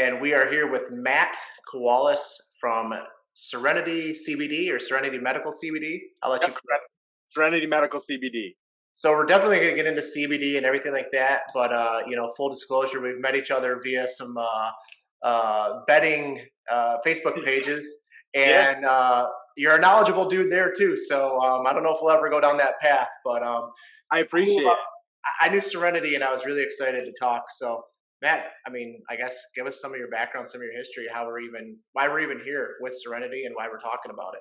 and we are here with Matt Kowalis from Serenity CBD or Serenity Medical CBD. I'll let you Yep, correct. Serenity Medical CBD. So we're definitely going to get into CBD and everything like that. But full disclosure, we've met each other via some betting Facebook pages, Yeah, and you're a knowledgeable dude there too. So I don't know if we'll ever go down that path, but I I knew appreciate about it. I knew Serenity, and I was really excited to talk. So, Matt, I mean, I guess give us some of your background, some of your history, why we're even here with Serenity, and why we're talking about it.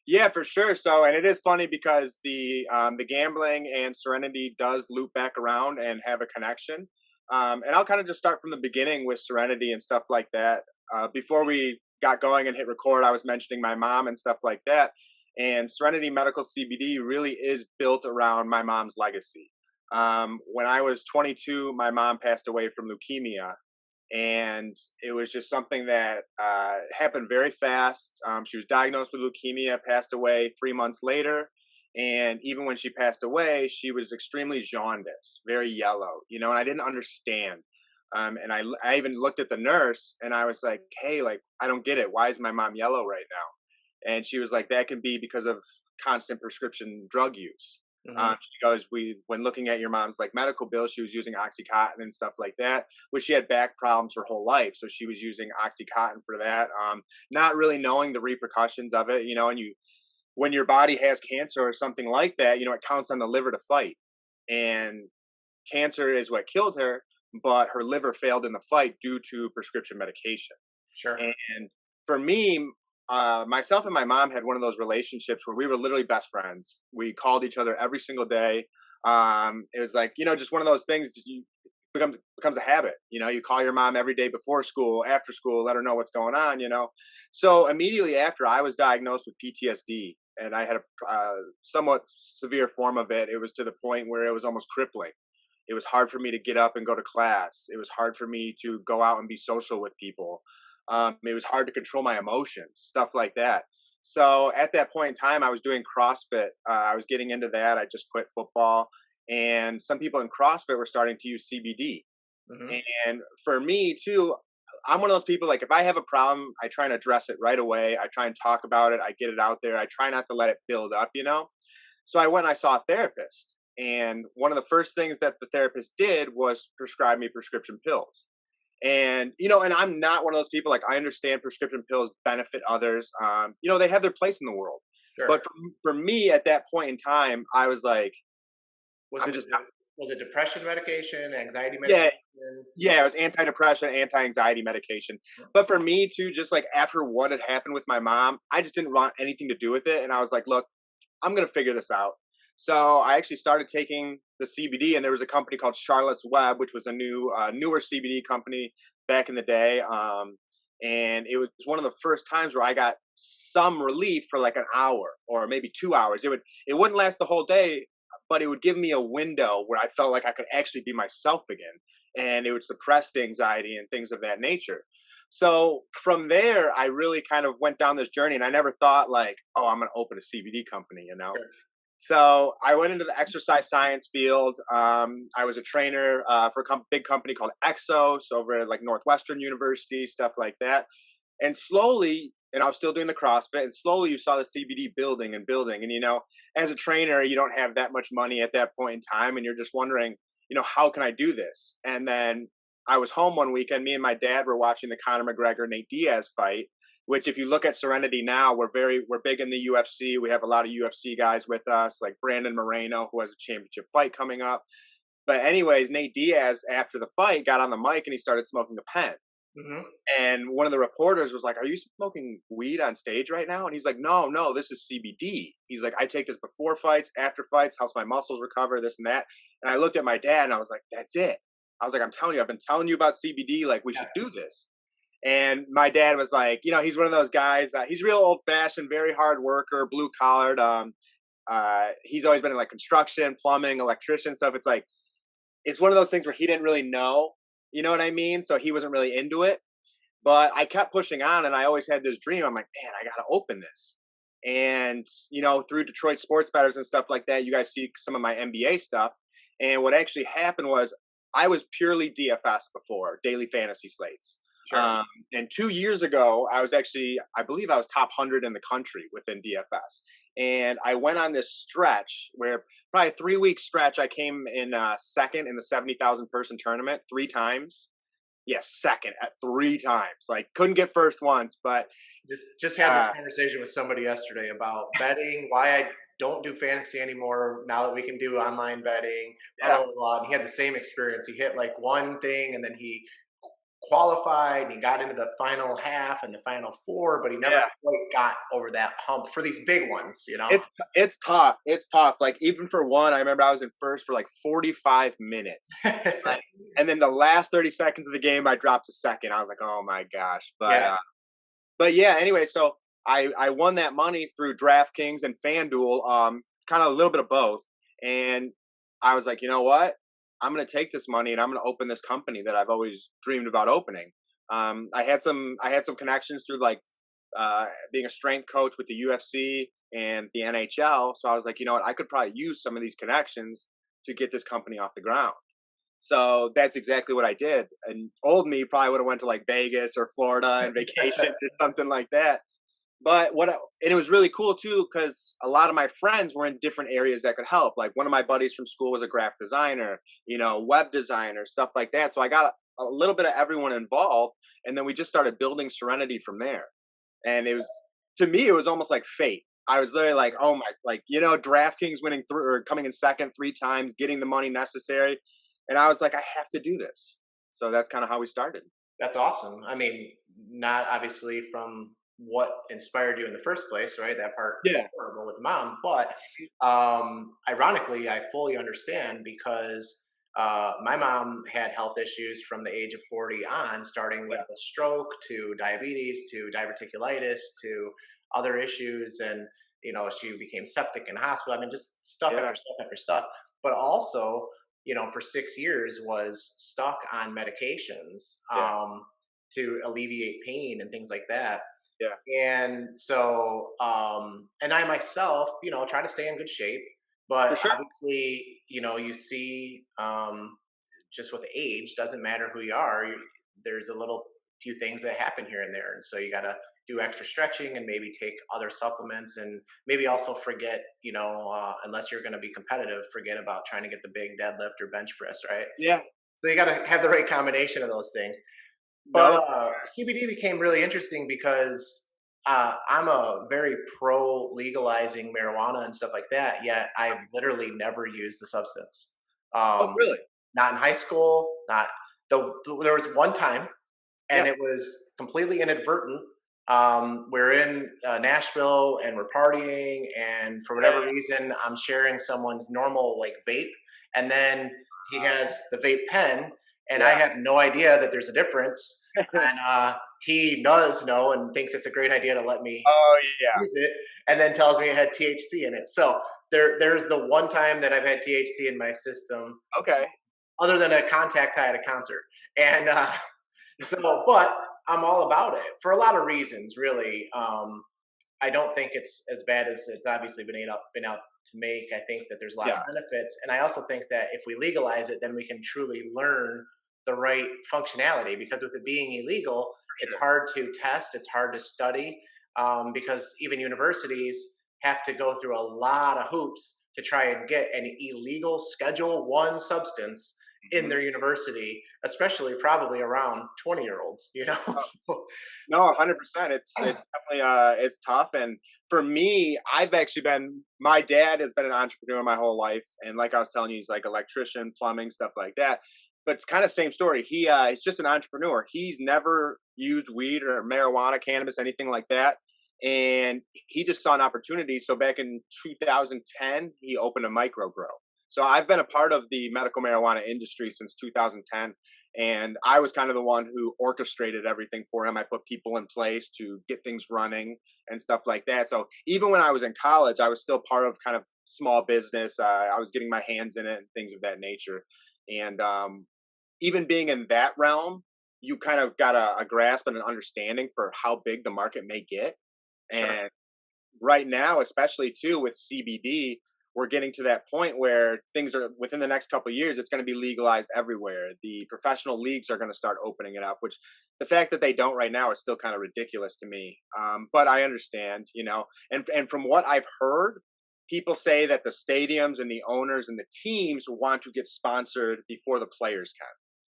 Yeah, for sure. So, and it is funny because the gambling and Serenity does loop back around and have a connection. And I'll kind of just start from the beginning with Serenity and stuff like that. Before we got going and hit record, I was mentioning my mom and stuff like that. And Serenity Medical CBD really is built around my mom's legacy. When I was 22, my mom passed away from leukemia, and it was just something that happened very fast. She was diagnosed with leukemia, passed away 3 months later, and even when she passed away, she was extremely jaundiced, very yellow, and I didn't understand. And I even looked at the nurse, and I was like, "Hey, like, I don't get it. Why is my mom yellow right now?" And she was like, "That can be because of constant prescription drug use." Hmm. She goes, when looking at your mom's like medical bills, she was using Oxycontin and stuff like that, which she had back problems her whole life. So she was using Oxycontin for that, not really knowing the repercussions of it, and when your body has cancer or something like that, it counts on the liver to fight. And cancer is what killed her, but her liver failed in the fight due to prescription medication. Sure. And for me, myself and my mom had one of those relationships where we were literally best friends. We called each other every single day. It was like, just one of those things becomes a habit. You call your mom every day before school, after school, let her know what's going on. So immediately after I was diagnosed with PTSD, and I had a somewhat severe form of it. It was to the point where it was almost crippling. It was hard for me to get up and go to class. It was hard for me to go out and be social with people. It was hard to control my emotions, stuff like that. So at that point in time, I was doing CrossFit. I was getting into that. I just quit football. And some people in CrossFit were starting to use CBD. Hmm. And for me, too, I'm one of those people, like, if I have a problem, I try and address it right away. I try and talk about it. I get it out there. I try not to let it build up. So I went and I saw a therapist. And one of the first things that the therapist did was prescribe me prescription pills. And I'm not one of those people, like, I understand prescription pills benefit others. They have their place in the world. Sure. But for me at that point in time, I was like, Was I'm it just, was it depression medication, anxiety yeah, medication? yeah, it was antidepressant, anti-anxiety medication. But for me too, just like after what had happened with my mom, I just didn't want anything to do with it. And I was like, look, I'm going to figure this out. So I actually started taking the CBD, and there was a company called Charlotte's Web, which was a newer CBD company back in the day. And it was one of the first times where I got some relief for like an hour or maybe 2 hours. It wouldn't last the whole day, but it would give me a window where I felt like I could actually be myself again, and it would suppress the anxiety and things of that nature. So from there, I really kind of went down this journey, and I never thought like, oh, I'm going to open a CBD company. Sure. So I went into the exercise science field. I was a trainer for a big company called Exos over at like Northwestern University, stuff like that. And slowly, and I was still doing the CrossFit, and slowly you saw the CBD building and building. And, as a trainer, you don't have that much money at that point in time. And you're just wondering, how can I do this? And then I was home one weekend. Me and my dad were watching the Conor McGregor Nate Diaz fight, which if you look at Serenity now, we're big in the UFC. We have a lot of UFC guys with us, like Brandon Moreno, who has a championship fight coming up. But anyways, Nate Diaz, after the fight, got on the mic and he started smoking a pen. Hmm. And one of the reporters was like, "Are you smoking weed on stage right now?" And he's like, "No, no, this is CBD." He's like, "I take this before fights, after fights, helps my muscles recover, this and that." And I looked at my dad and I was like, "That's it." I was like, "I'm telling you, I've been telling you about CBD. Like, we Yeah. should do this." And my dad was like, he's one of those guys. He's real old fashioned, very hard worker, blue collared. He's always been in like construction, plumbing, electrician stuff. It's one of those things where he didn't really know, you know what I mean? So he wasn't really into it. But I kept pushing on, and I always had this dream. I'm like, man, I got to open this. And, through Detroit sports bettors and stuff like that, you guys see some of my NBA stuff. And what actually happened was I was purely DFS before, daily fantasy slates. Sure. And 2 years ago, I believe I was top 100 in the country within DFS. And I went on this stretch where probably a 3 week stretch, I came in second in the 70,000 person tournament 3 times. Yes, second at 3 times. Like, couldn't get first once, but Just had this uh, conversation with somebody yesterday about betting, why I don't do fantasy anymore now that we can do online betting, blah yeah, blah blah. And he had the same experience. He hit like one thing, and then he qualified and he got into the final half and the final four, but he never yeah. quite got over that hump for these big ones, you know? It's tough. It's tough. Like, even for one, I remember I was in first for like 45 minutes. Like, and then the last 30 seconds of the game, I dropped to second. I was like, oh my gosh. Yeah, But yeah, anyway, so I won that money through DraftKings and FanDuel, kind of a little bit of both. And I was like, you know what? I'm gonna take this money and I'm gonna open this company that I've always dreamed about opening. I had some connections through, like, being a strength coach with the UFC and the NHL. So I was like, you know what? I could probably use some of these connections to get this company off the ground. So that's exactly what I did. And old me probably would have went to like Vegas or Florida and vacation or something like that. But and it was really cool too, because a lot of my friends were in different areas that could help. Like, one of my buddies from school was a graphic designer, web designer, stuff like that. So I got a little bit of everyone involved, and then we just started building Serenity from there. And it was, to me, it was almost like fate. I was literally like, oh my, like, DraftKings winning through or coming in second 3 times, getting the money necessary. And I was like, I have to do this. So that's kind of how we started. that's awesome. I mean, not obviously from what inspired you in the first place, right? That part is Yeah. horrible with mom, but ironically, I fully understand because my mom had health issues from the age of 40 on, starting with Yeah. a stroke to diabetes to diverticulitis to other issues. And, she became septic in hospital. I mean, just stuff Yeah. after stuff after stuff. But also, for 6 years was stuck on medications Yeah. to alleviate pain and things like that. Yeah. And so, and I myself, try to stay in good shape, For but sure. obviously, you see, just with age, doesn't matter who you are, there's a little few things that happen here and there. And so you got to do extra stretching and maybe take other supplements and maybe also forget, unless you're going to be competitive, forget about trying to get the big deadlift or bench press, right? Yeah. So you got to have the right combination of those things. But No. CBD became really interesting because I'm a very pro legalizing marijuana and stuff like that. Yet I've literally never used the substance. Oh, Um, really? Not in high school. Not there was one time, and Yeah. it was completely inadvertent. We're in Nashville and we're partying, and for whatever reason, I'm sharing someone's normal like vape, and then he has the vape pen, and I Yeah. have no idea that there's a difference, and he does know and thinks it's a great idea to let me Oh, yeah. use it, and then tells me it had THC in it. So there's the one time that I've had THC in my system, Okay. other than a contact high at a concert, and so, but I'm all about it for a lot of reasons, really. I don't think it's as bad as it's obviously been out to make. I think that there's a lot of Yeah. benefits, and I also think that if we legalize it, then we can truly learn the right functionality. Because with it being illegal, For it's sure. hard to test, it's hard to study, because even universities have to go through a lot of hoops to try and get an illegal Schedule One substance in Mhm. their university, especially probably around 20-year-olds. So, No, 100%. It's definitely it's tough. And for me, my dad has been an entrepreneur my whole life, and like I was telling you, he's like electrician, plumbing, stuff like that. But it's kind of same story. He's just an entrepreneur. He's never used weed or marijuana, cannabis, anything like that. And he just saw an opportunity. So back in 2010, he opened a micro grow. So I've been a part of the medical marijuana industry since 2010, and I was kind of the one who orchestrated everything for him. I put people in place to get things running and stuff like that. So even when I was in college, I was still part of kind of small business. I was getting my hands in it and things of that nature. And even being in that realm, you kind of got a grasp and an understanding for how big the market may get. sure. And right now, especially too with CBD. we're getting to that point where things are within the next couple of years, it's going to be legalized everywhere. The professional leagues are going to start opening it up, which the fact that they don't right now is still kind of ridiculous to me. But I understand, and from what I've heard, people say that the stadiums and the owners and the teams want to get sponsored before the players can.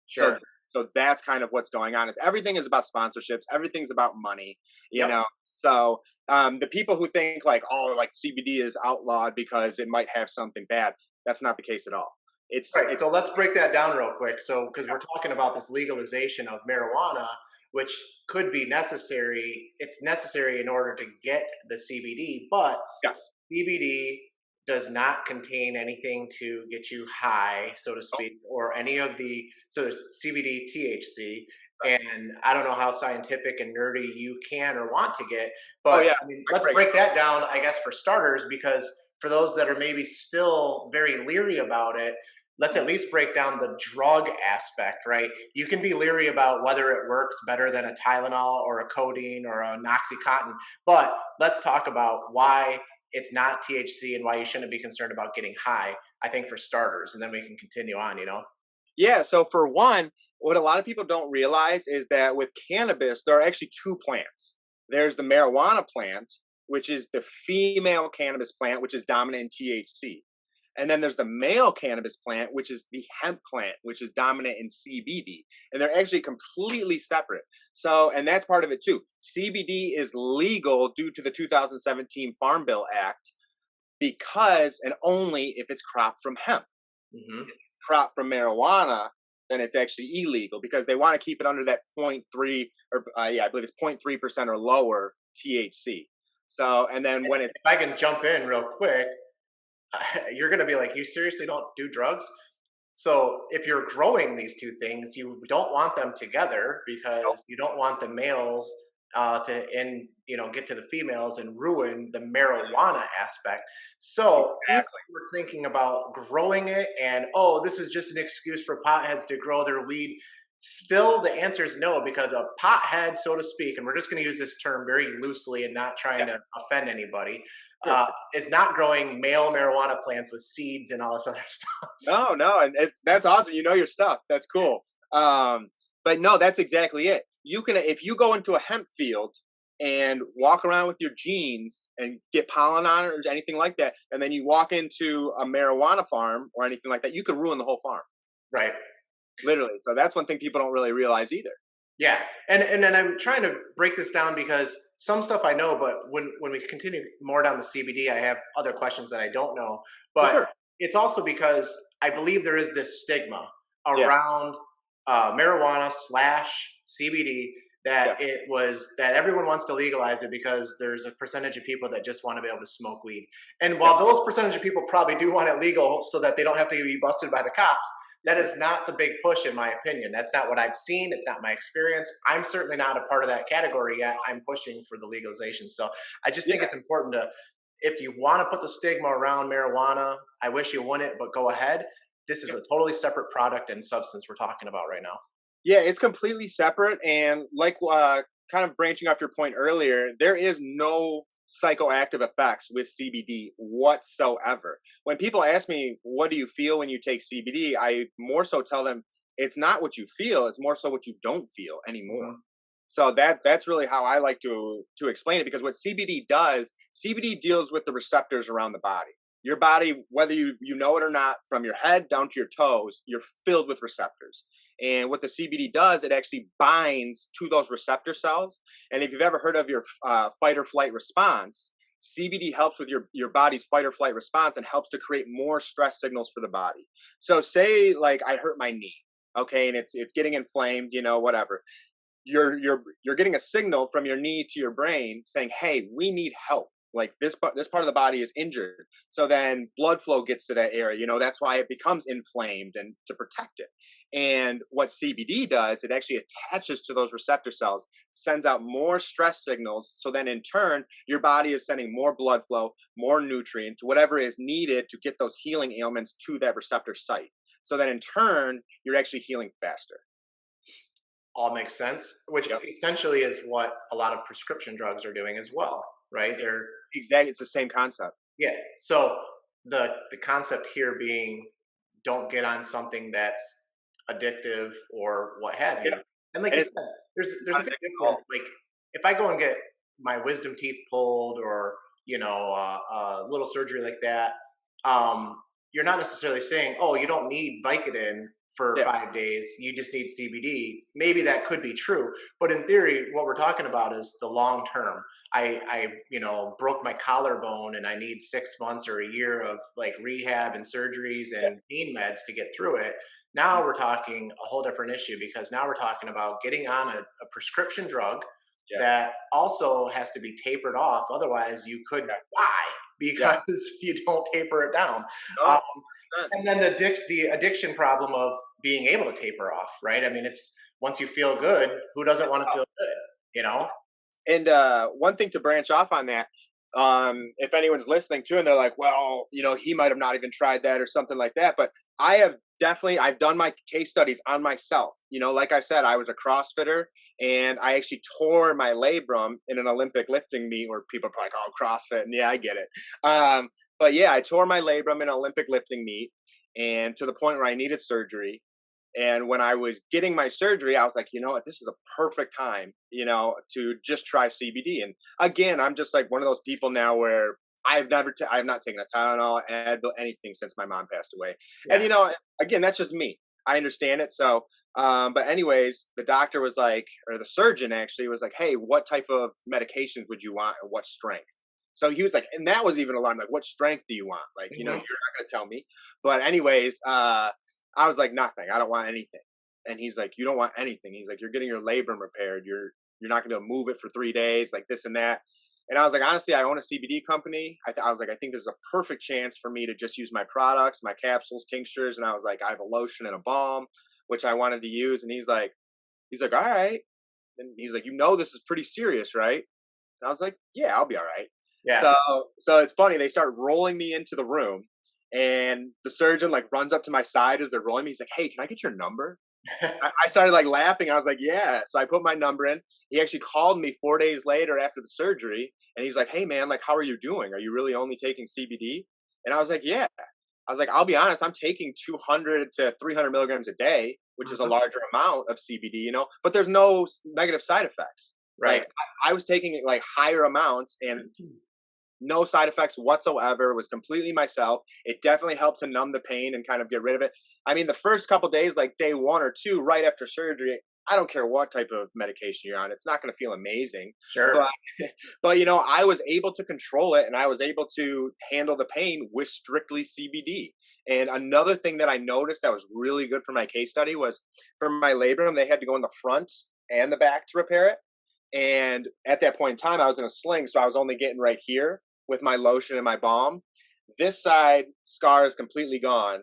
So Sure. so that's kind of what's going on. It's everything is about sponsorships. Everything's about money, you Yep. know. So the people who think like, oh, like CBD is outlawed because it might have something bad, that's not the case at all. It's Right. it's So let's break that down real quick. So, because we're talking about this legalization of marijuana, which could be necessary, it's necessary in order to get the CBD, but yes. CBD does not contain anything to get you high, so to Oh, speak, or any of the, so there's CBD, THC, right. and I don't know how scientific and nerdy you can or want to get, Oh but yeah, I mean, I can let's break it break that down, I guess, for starters, because for those that are maybe still very leery about it, let's down. at least break down the drug aspect, right? You can be leery about whether it works better than a Tylenol or a codeine or a Oxycontin, but let's talk about why it's not THC and why you shouldn't be concerned about getting high, I think, for starters, and then we can continue on. Yeah, so for one, what a lot of people don't realize is that with cannabis, there are actually two plants. There's the marijuana plant, which is the female cannabis plant, which is dominant in THC. And then there's the male cannabis plant, which is the hemp plant, which is dominant in CBD. And they're actually completely separate. So, and that's part of it too. CBD is legal due to the 2017 Farm Bill Act because and only if it's cropped from hemp. Hmm. Crop from marijuana, then it's actually illegal because they want to keep it under that point 0.3 or yeah, I believe it's 0.3% or lower THC. So, and then when it's If I can jump in real quick, you're going to be like, you seriously don't do drugs? So if you're growing these two things, you don't want them together because you don't want the males get to the females and ruin the marijuana aspect. So if exactly we're thinking about growing it and oh, this is just an excuse for potheads to grow their weed, still the answer is no, because a pothead, so to speak, and we're just going to use this term very loosely and not trying yeah, to offend anybody, sure. is not growing male marijuana plants with seeds and all this other stuff. No, no, and that's awesome. You know your stuff. That's cool. But no, that's exactly it. You can if you go into a hemp field and walk around with your jeans and get pollen on it or anything like that, and then you walk into a marijuana farm or anything like that, you could ruin the whole farm, Right. literally. So that's one thing people don't really realize either. Yeah, and then I'm trying to break this down because some stuff I know, but when we continue more down the CBD, I have other questions that I don't know. For But sure. it's also because I believe there is this stigma Yeah. around marijuana slash CBD Yeah. that everyone wants to legalize it because there's a percentage of people that just want to be able to smoke weed. And Yep. while those percentage of people probably do want it legal so that they don't have to be busted by the cops, that is not the big push, in my opinion. That's not what I've seen. It's not my experience. I'm certainly not a part of that category yet. I'm pushing for the legalization. So I just think Yeah. it's important to, if you want to put the stigma around marijuana, I wish you wouldn't, but go ahead. This is Yep. a totally separate product and substance we're talking about right now. Yeah, it's completely separate. And like kind of branching off your point earlier, there is no psychoactive effects with CBD whatsoever. When people ask me, what do you feel when you take CBD? I more so tell them it's not what you feel, it's more so what you don't feel anymore. Hmm. So that's really how I like to explain it because what CBD does, CBD deals with the receptors around the body. Your body, whether you know it or not, from your head down to your toes, you're filled with receptors. And what the CBD does, it actually binds to those receptor cells. And if you've ever heard of your fight or flight response, CBD helps with your body's fight or flight response and helps to create more stress signals for the body. So say like I hurt my knee, okay, and it's getting inflamed, whatever. You're getting a signal from your knee to your brain saying, "Hey, we need help. Like this part of the body is injured." So then blood flow gets to that area. That's why it becomes inflamed and to protect it. And what CBD does, it actually attaches to those receptor cells, sends out more stress signals. So then in turn, your body is sending more blood flow, more nutrients, whatever is needed to get those healing ailments to that receptor site. So then in turn, you're actually healing faster. All makes sense, which Yep. essentially is what a lot of prescription drugs are doing as well, right? They're Exactly. It's the same concept. Yeah. So the concept here being don't get on something that's addictive or what have Yeah, you. And like and you it's said, there's not a big addictive at difference. all. Like if I go and get my wisdom teeth pulled or a little surgery like that, um, you're not necessarily saying, oh, you don't need Vicodin for Yeah, 5 days. You just need CBD. Maybe that could be true, but in theory, what we're talking about is the long term. I broke my collarbone and I need 6 months or a year of like rehab and surgeries yeah, and pain meds to get through it. Now we're talking a whole different issue because now we're talking about getting on a prescription drug yeah, that also has to be tapered off. Otherwise, you could yeah, die yeah. because you don't taper it down. No, Um, 100%. and then the addiction problem of being able to taper off, right? I mean, it's once you feel good, who doesn't want to feel good, you know? And one thing to branch off on that, if anyone's listening to and they're like, well, he might have not even tried that or something like that. But I've done my case studies on myself. Like I said, I was a CrossFitter and I actually tore my labrum in an Olympic lifting meet where people are like, oh, CrossFit. And yeah, I get it. But yeah, I tore my labrum in an Olympic lifting meet and to the point where I needed surgery. And when I was getting my surgery, I was like, you know what, this is a perfect time, to just try CBD. And again, I'm just like one of those people now where I have not taken a Tylenol, Advil, anything since my mom passed away. And Yeah. again, that's just me. I understand it. So, but anyways, the doctor was like, or the surgeon actually was like, hey, what type of medications would you want, and what strength? So he was like, and that was even alarming. Like, what strength do you want? Like, you're Hmm. not going to tell me. But anyways, I was like, nothing. I don't want anything. And he's like, you don't want anything. He's like, you're getting your labrum repaired. You're not going to be able to move it for 3 days, like this and that. And I was like, honestly, I own a CBD company. I was like, I think this is a perfect chance for me to just use my products, my capsules, tinctures. And I was like, I have a lotion and a balm, which I wanted to use. And he's like, all right. And he's like, this is pretty serious, right? And I was like, yeah, I'll be all right. Yeah. So it's funny. They start rolling me into the room, and the surgeon like runs up to my side as they're rolling me. He's like, "Hey, can I get your number?" I started like laughing. I was like, "Yeah." So I put my number in. He actually called me 4 days later after the surgery, and he's like, "Hey, man, like, how are you doing? Are you really only taking CBD?" And I was like, "Yeah." I was like, "I'll be honest. I'm taking 200 to 300 milligrams a day, which is a Mhm. larger amount of CBD, but there's no negative side effects." Right. Like I was taking it like higher amounts and no side effects whatsoever. It was completely myself. It definitely helped to numb the pain and kind of get rid of it. I mean, the first couple days, like day 1 or 2, right after surgery, I don't care what type of medication you're on, it's not going to feel amazing. Sure. But I was able to control it and I was able to handle the pain with strictly CBD. And another thing that I noticed that was really good for my case study was for my labrum, they had to go in the front and the back to repair it. And at that point in time, I was in a sling, so I was only getting right here with my lotion and my balm. This side scar is completely gone.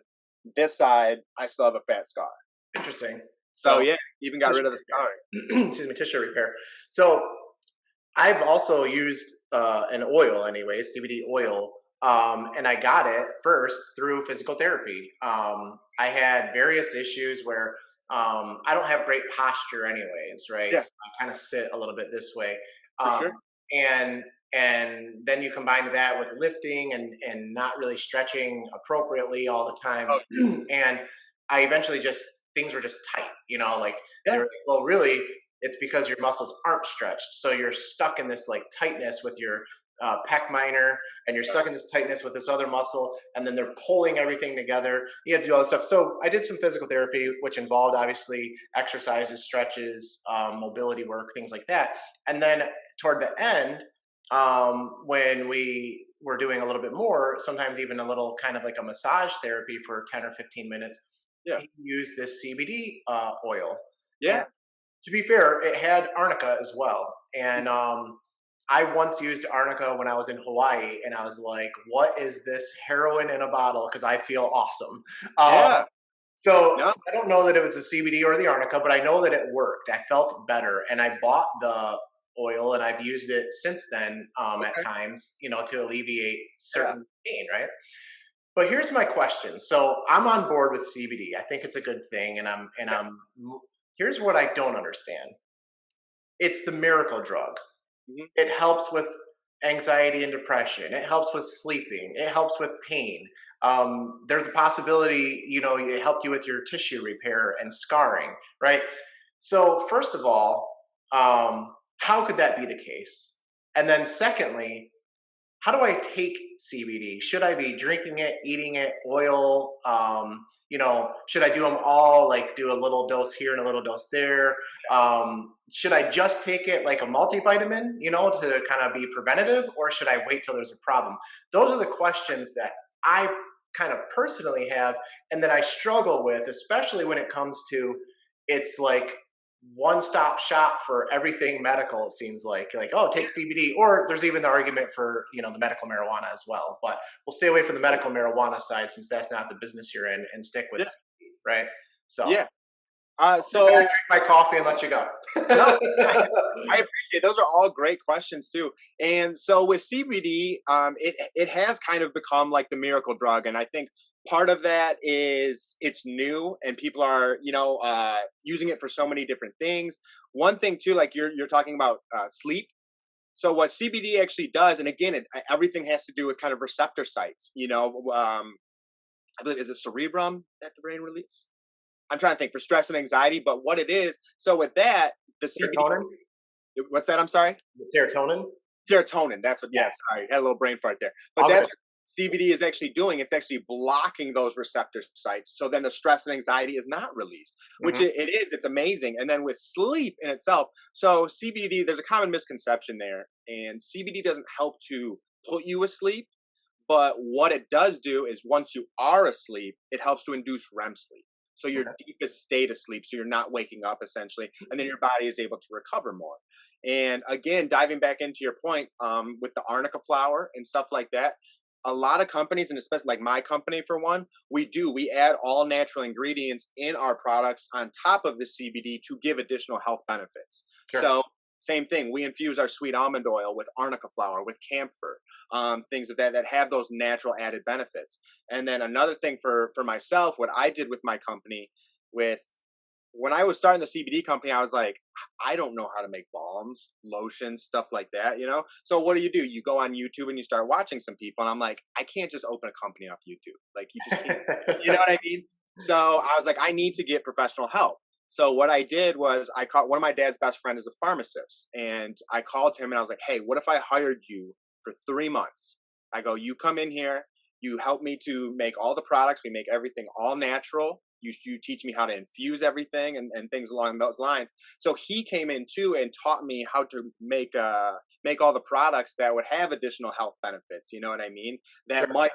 This side, I still have a fat scar. Interesting. So So yeah, even got tissue rid of the scarring. repair. Excuse me, tissue repair. So I've also used an oil, anyway, CBD oil, and I got it first through physical therapy. I had various issues where I don't have great posture, anyways, right? Yeah, So I kind of sit a little bit this way, for um, sure. and then you combine that with lifting and not really stretching appropriately all the time, Oh, and I eventually just things were just tight, like they yeah, were like, well, really it's because your muscles aren't stretched. So you're stuck in this like tightness with your pec minor, and you're right. stuck in this tightness with this other muscle, and then they're pulling everything together. You have to do all this stuff. So I did some physical therapy, which involved obviously exercises, stretches, mobility work, things like that. And then toward the end, when we were doing a little bit more, sometimes even a little kind of like a massage therapy for 10 or 15 minutes, Yeah, he used this CBD oil. And yeah, to be fair, it had arnica as well. And I once used arnica when I was in Hawaii, and I was like, "What is this heroin in a bottle?" Because I feel awesome. Um, yeah. so, No, so I don't know that it was the CBD or the arnica, but I know that it worked. I felt better, and I bought the oil, and I've used it since then at okay. times, to alleviate Yeah, certain pain. Right. But here's my question. So I'm on board with CBD. I think it's a good thing, and yeah, here's what I don't understand. It's the miracle drug. mhm, It helps with anxiety and depression. It helps with sleeping. It helps with pain. There's a possibility, it helped you with your tissue repair and scarring, right? So, first of all, how could that be the case? And then, secondly, how do I take CBD? Should I be drinking it, eating it, oil? Should I do them all? Like do a little dose here and a little dose there? Should I just take it like a multivitamin, to kind of be preventative, or should I wait till there's a problem? Those are the questions that I kind of personally have, and that I struggle with, especially when it comes to it's like one stop shop for everything medical. It seems like, oh, take CBD, or there's even the argument for the medical marijuana as well. But we'll stay away from the medical marijuana side since that's not the business you're in, and stick with Yeah. CBD, right? So Yeah. I'm gonna So drink my coffee and let you go. no, I appreciate those are all great questions too. And so with CBD, it has kind of become like the miracle drug, and I think part of that is it's new and people are using it for so many different things. One thing too, like you're talking about sleep. So what CBD actually does, and again, everything has to do with kind of receptor sites. I believe is it cerebrum that the brain release. I'm trying to think for stress and anxiety, but what it is. So with that, the CBD. Serotonin. What's that? I'm sorry. The serotonin. Serotonin. That's what. Yeah. Yes. Sorry, had a little brain fart there. But All that's good. what CBD is actually doing. It's actually blocking those receptor sites, so then the stress and anxiety is not released, which Hmm. it is. It's amazing. And then with sleep in itself, so CBD. There's a common misconception there, and CBD doesn't help to put you asleep. But what it does do is once you are asleep, it helps to induce REM sleep. So your Okay. deepest state of sleep, so you're not waking up essentially, and then your body is able to recover more. And again, diving back into your point with the arnica flower and stuff like that, a lot of companies, and especially like my company for one, we add all natural ingredients in our products on top of the CBD to give additional health benefits. Sure. So same thing, we infuse our sweet almond oil with arnica flower, with camphor, things of that have those natural added benefits. And then another thing for myself, what I did with my company, with when I was starting the CBD company, I was like, I don't know how to make balms, lotions, stuff like that, So what do? You go on YouTube and you start watching some people, and I'm like, I can't just open a company off YouTube. Like you just can't. You know what I mean? So I was like, I need to get professional help. So what I did was I called one of my dad's best friend is a pharmacist, and I called him and I was like, hey, what if I hired you for 3 months? I go, you come in here, you help me to make all the products. We make everything all natural. You teach me how to infuse everything and things along those lines. So he came in too and taught me how to make all the products that would have additional health benefits. You know what I mean? That Sure. might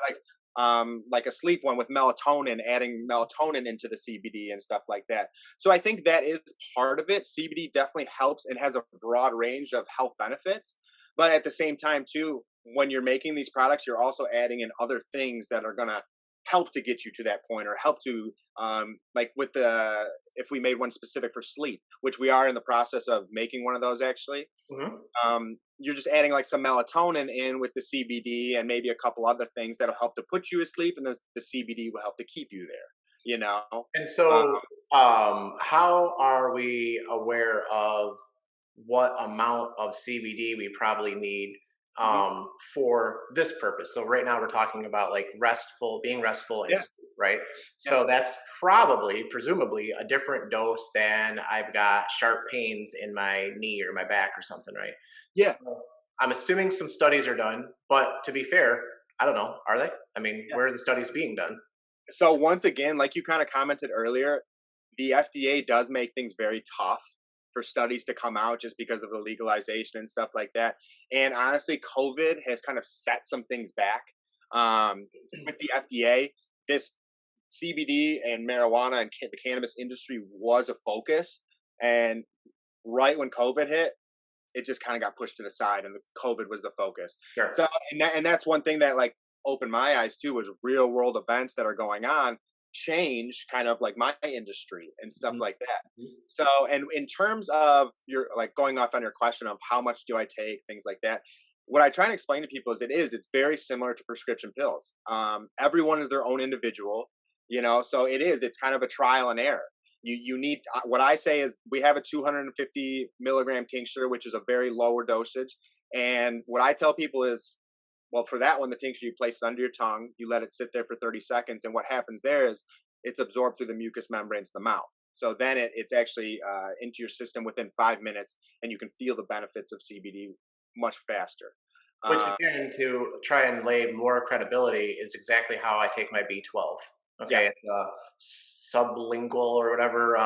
like a sleep one with melatonin, adding melatonin into the CBD and stuff like that. So I think that is part of it. CBD definitely helps and has a broad range of health benefits. But at the same time, too, when you're making these products, you're also adding in other things that are going to help to get you to that point, or help to like with the if we made one specific for sleep, which we are in the process of making one of those actually. Hmm. You're just adding like some melatonin in with the CBD and maybe a couple other things that'll help to put you asleep, and then the CBD will help to keep you there. You know, And um, so, how are we aware of what amount of CBD we probably need mhm. for this purpose? So right now we're talking about like being restful and Yeah, sleep, right? yeah, So that's probably, presumably, a different dose than I've got sharp pains in my knee or my back or something, right? yeah, So I'm assuming some studies are done, but to be fair, I don't know. Are they? I mean, yeah. where are the studies being done? So once again, like you kind of commented earlier, the FDA does make things very tough for studies to come out just because of the legalization and stuff like that. And honestly, COVID has kind of set some things back. With the FDA, this CBD and marijuana and the cannabis industry was a focus. And right when COVID hit, it just kind of got pushed to the side, and the COVID was the focus. Sure. So, and that's one thing that like opened my eyes too, was real world events that are going on change kind of like my industry and stuff Mhm. like that. Mhm. So, and in terms of your like going off on your question of how much do I take, things like that, what I try and explain to people is it's very similar to prescription pills. Everyone is their own individual, so it's kind of a trial and error. You need what I say is we have a 250 milligram tincture, which is a very lower dosage, And what I tell people is, well, for that one, the tincture, you place it under your tongue, you let it sit there for 30 seconds, and what happens there is it's absorbed through the mucous membranes of the mouth. So then it's actually into your system within 5 minutes, and you can feel the benefits of CBD much faster. Which Uh, again, to try and lay more credibility, is exactly how I take my B12. yeah, Okay, it's a sublingual or whatever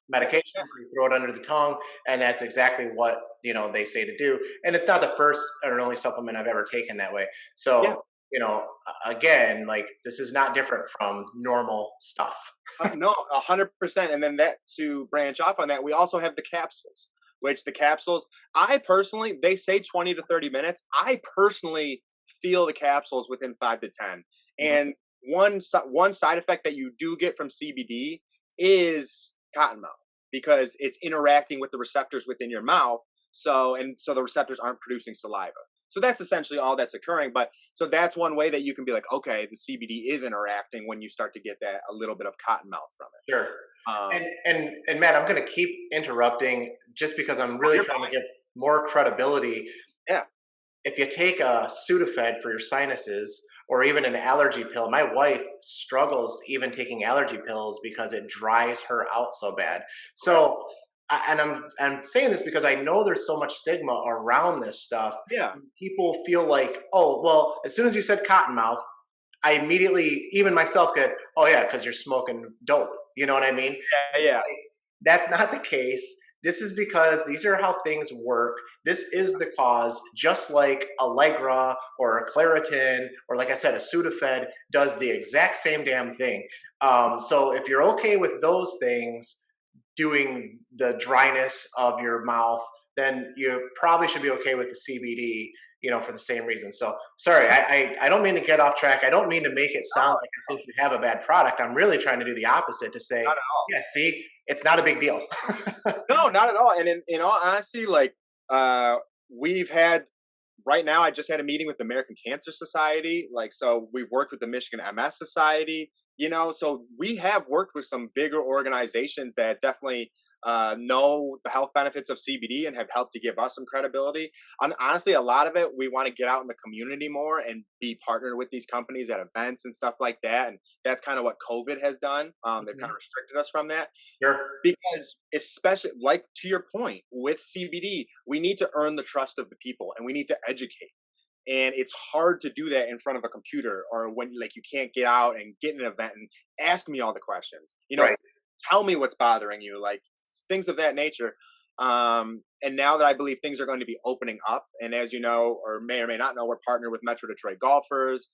medication. yeah, So you throw it under the tongue, and that's exactly what they say to do. And it's not the first or only supplement I've ever taken that way. yeah. So again, like this is not different from normal stuff. No, 100%. And then that to branch off on that, we also have the capsules, which the capsules, I personally, they say 20 to 30 minutes. I personally feel the capsules within 5 to 10. Mhm. And one side effect that you do get from CBD is cotton mouth because it's interacting with the receptors within your mouth. So the receptors aren't producing saliva. So that's essentially all that's occurring. But so that's one way that you can be like, okay, the CBD is interacting when you start to get that a little bit of cotton mouth from Sure. it. And Matt, I'm going to keep interrupting just because I'm Oh, really you're trying to fine. give more credibility. Yeah. If you take a Sudafed for your sinuses or even an allergy pill, my wife struggles even taking allergy pills because it dries her out so bad. Okay. So, and I'm saying this because I know there's so much stigma around this stuff. Yeah. People feel like, oh, well, as soon as you said cottonmouth, I immediately, even myself, get, oh yeah, because you're smoking dope. You know what I mean? Yeah. It's Yeah. like that's not the case. This is because these are how things work. This is the cause, just like Allegra or a Claritin or, like I said, a Sudafed does the exact same damn thing. So if you're okay with those things doing the dryness of your mouth, then you probably should be okay with the CBD, for the same reason. So sorry, I don't mean to get off track. I don't mean to make it sound like I think you have a bad product. I'm really trying to do the opposite to say, Not at all. yeah, see, it's not a big deal. No, not at all. And in all honesty, like uh we've had right now I just had a meeting with the American Cancer Society. Like so we've worked with the Michigan MS Society, so we have worked with some bigger organizations that definitely know the health benefits of CBD and have helped to give us some credibility. And honestly, a lot of it we want to get out in the community more and be partnered with these companies at events and stuff like that. And that's kind of what COVID has done. They've kind of Mhm. restricted us from that. Sure. Because especially like to your point with CBD, we need to earn the trust of the people and we need to educate. And it's hard to do that in front of a computer or when like you can't get out and get in an event and ask me all the questions. Right. Tell me what's bothering you, like things of that nature. And now that I believe things are going to be opening up, and as you know, or may not know, we're partnered with Metro Detroit Golfers,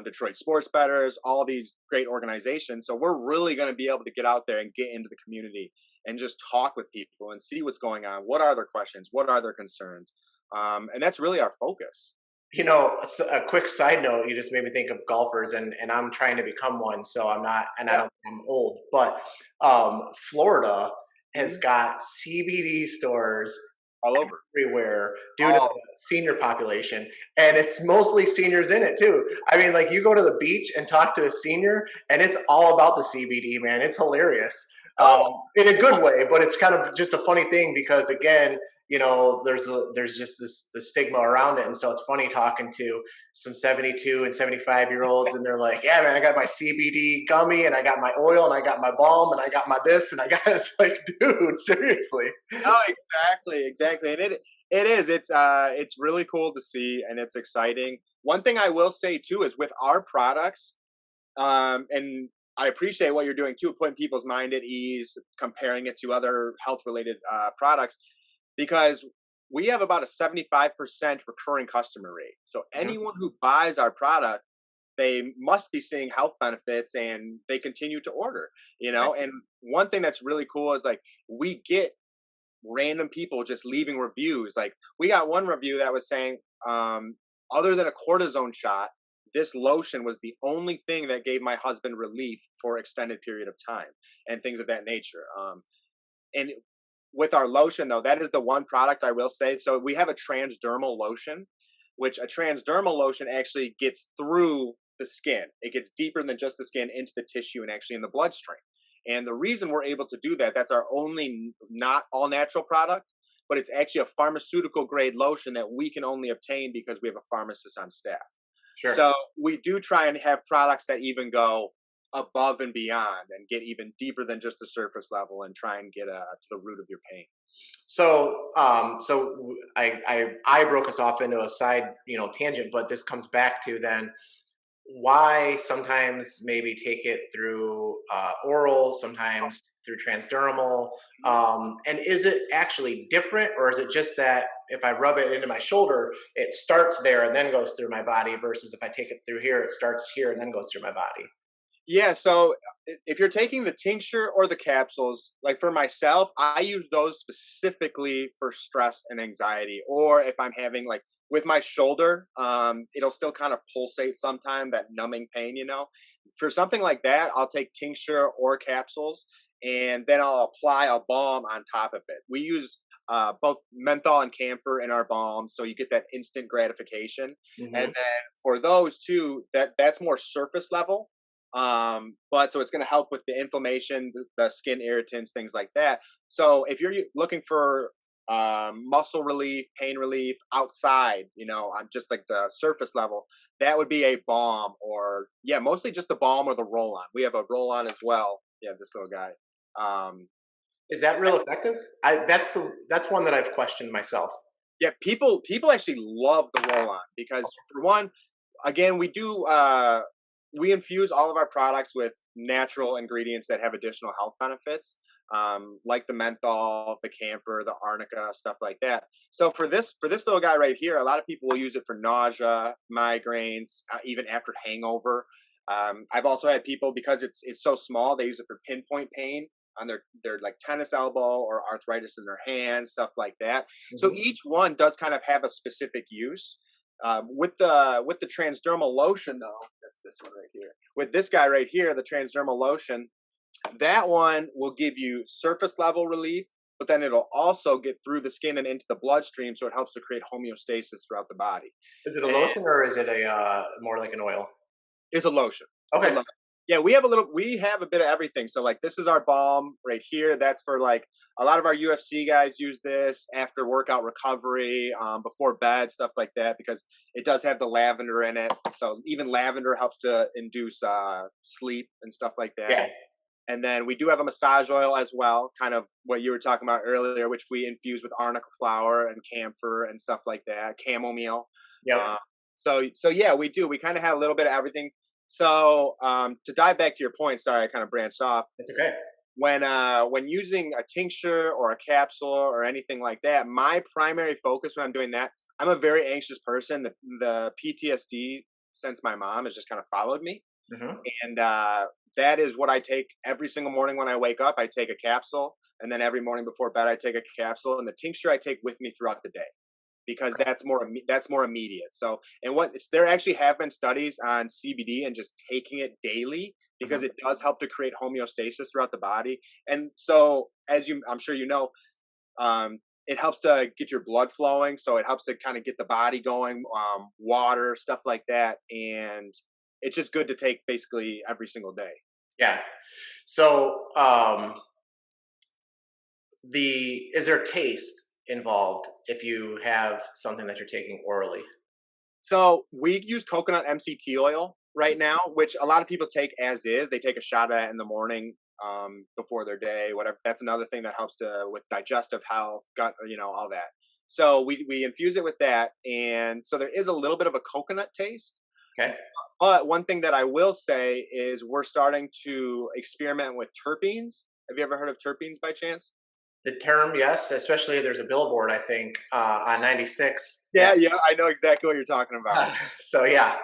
Detroit Sports Betters, all these great organizations. So we're really going to be able to get out there and get into the community and just talk with people and see what's going on. What are their questions? What are their concerns? And that's really our focus. A quick side note, you just made me think of golfers, and I'm trying to become one. So I'm not, and I Yeah. don't, I'm old, but Florida has Mhm. got CBD stores All over. everywhere due to the All senior population, and it's mostly seniors in it too. I mean, like you go to the beach and talk to a senior, and it's all about the CBD, man. It's hilarious, no. in a good way, but it's kind of just a funny thing because again, there's just this the stigma around it, and so it's funny talking to some 72 and 75-year-olds, and they're like, "Yeah, man, I got my CBD gummy, and I got my oil, and I got my balm, and I got my this, and I got." It's like, dude, seriously. No, exactly. And it is. It's really cool to see and it's exciting. One thing I will say too is with our products, and I appreciate what you're doing too, putting people's mind at ease, comparing it to other health related products, because we have about a 75% recurring customer rate. So Mhm. anyone who buys our product, they must be seeing health benefits and they continue to order. And one thing that's really cool is like we get random people just leaving reviews. Like we got one review that was saying, other than a cortisone shot, this lotion was the only thing that gave my husband relief for extended period of time and things of that nature. And with our lotion though, that is the one product I will say. So we have a transdermal lotion, which a transdermal lotion actually gets through the skin. It gets deeper than just the skin into the tissue and actually in the bloodstream. And the reason we're able to do that, that's our only not all natural product. but it's actually a pharmaceutical grade lotion that we can only obtain because we have a pharmacist on staff. Sure. So we do try and have products that even go above and beyond and get even deeper than just the surface level and try and get to the root of your pain. I broke us off into a side, tangent, but this comes back to then why sometimes maybe take it through oral, sometimes through transdermal, and is it actually different, or is it just that if I rub it into my shoulder, it starts there and then goes through my body, versus if I take it through here, it starts here and then goes through my body? Yeah, so if you're taking the tincture or the capsules, like for myself, I use those specifically for stress and anxiety. Or if I'm having like with my shoulder, it'll still kind of pulsate sometime, that numbing pain, you know. For something like that, I'll take tincture or capsules and then I'll apply a balm on top of it. We use both menthol and camphor in our balms, so you get that instant gratification. And Hmm. then for those two, that's more surface level, but so it's going to help with the inflammation, the skin irritants, things like that. So if you're looking for muscle relief, pain relief outside, you know, on just like the surface level, that would be a balm, or yeah, mostly just the balm or the roll on. We have a roll on as well. Yeah, this little guy. Um, Is that real effective? That's one that I've questioned myself. yeah, people actually love the roll on because for one, again, we infuse all of our products with natural ingredients that have additional health benefits, like the menthol, the camphor, the arnica, stuff like that. So for this little guy right here, a lot of people will use it for nausea, migraines, even after hangover. I've also had people, because it's so small, they use it for pinpoint pain on their like tennis elbow or arthritis in their hands, stuff like that. So Hmm. each one does kind of have a specific use. With the transdermal lotion, though, that's this one right here. With this guy right here, the transdermal lotion, that one will give you surface level relief, but then it'll also get through the skin and into the bloodstream, so it helps to create homeostasis throughout the body. Is it a And lotion or is it a more like an oil? it's a lotion. It's a Okay. lotion. Yeah, we have a bit of everything. So like this is our balm right here. That's for like a lot of our UFC guys use this after workout recovery, before bed, stuff like that, because it does have the lavender in it. So even lavender helps to induce sleep and stuff like that. Yeah. And then we do have a massage oil as well, kind of what you were talking about earlier, which we infuse with arnica flower and camphor and stuff like that, chamomile. Yep. Uh, so yeah, we do. We kind of have a little bit of everything. So to dive back to your point, sorry, I kind of branched off. It's okay. When using a tincture or a capsule or anything like that, my primary focus when I'm doing that, I'm a very anxious person. The PTSD since my mom has just kind of followed me, Hmm. and that is what I take every single morning when I wake up. I take a capsule, and then every morning before bed, I take a capsule, and the tincture I take with me throughout the day because that's more immediate. So, and there actually have been studies on CBD and just taking it daily because Hmm. it does help to create homeostasis throughout the body. And so, I'm sure you know, it helps to get your blood flowing. So it helps to kind of get the body going, water, stuff like that, and it's just good to take basically every single day. Yeah. So, is there taste involved if you have something that you're taking orally? So we use coconut MCT oil right now, which a lot of people take as is. They take a shot of that in the morning, before their day, whatever. That's another thing that helps to with digestive health, gut, all that. So we infuse it with that, and so there is a little bit of a coconut taste. Okay. But one thing that I will say is we're starting to experiment with terpenes. Have you ever heard of terpenes by chance? The term, yes, especially there's a billboard, I think, on 96 Yeah, that. yeah, I know exactly what you're talking about. So yeah,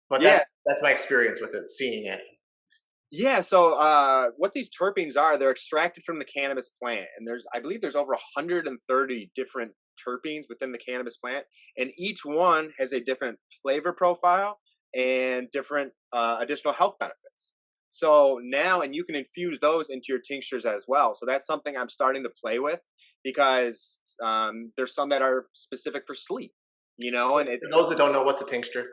but Yeah, that's my experience with it, seeing it. yeah. So what these terpenes are, they're extracted from the cannabis plant, and I believe there's over 130 different terpenes within the cannabis plant, and each one has a different flavor profile and different additional health benefits. So now, and you can infuse those into your tinctures as well. So that's something I'm starting to play with because there's some that are specific for sleep, and For those that don't know, what's a tincture?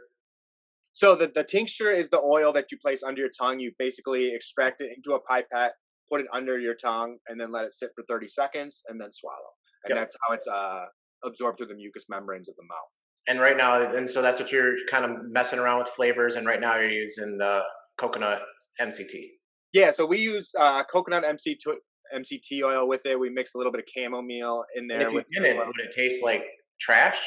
so the tincture is the oil that you place under your tongue. You basically extract it into a pipette, put it under your tongue, and then let it sit for 30 seconds, and then swallow. and Yep. that's how it's absorbed through the mucous membranes of the mouth. And right now, and so that's what you're kind of messing around with flavors. And right now, you're using the coconut MCT. Yeah, so we use coconut MCT oil with it. We mix a little bit of chamomile in And there if you with it as didn't, well. would it taste like trash?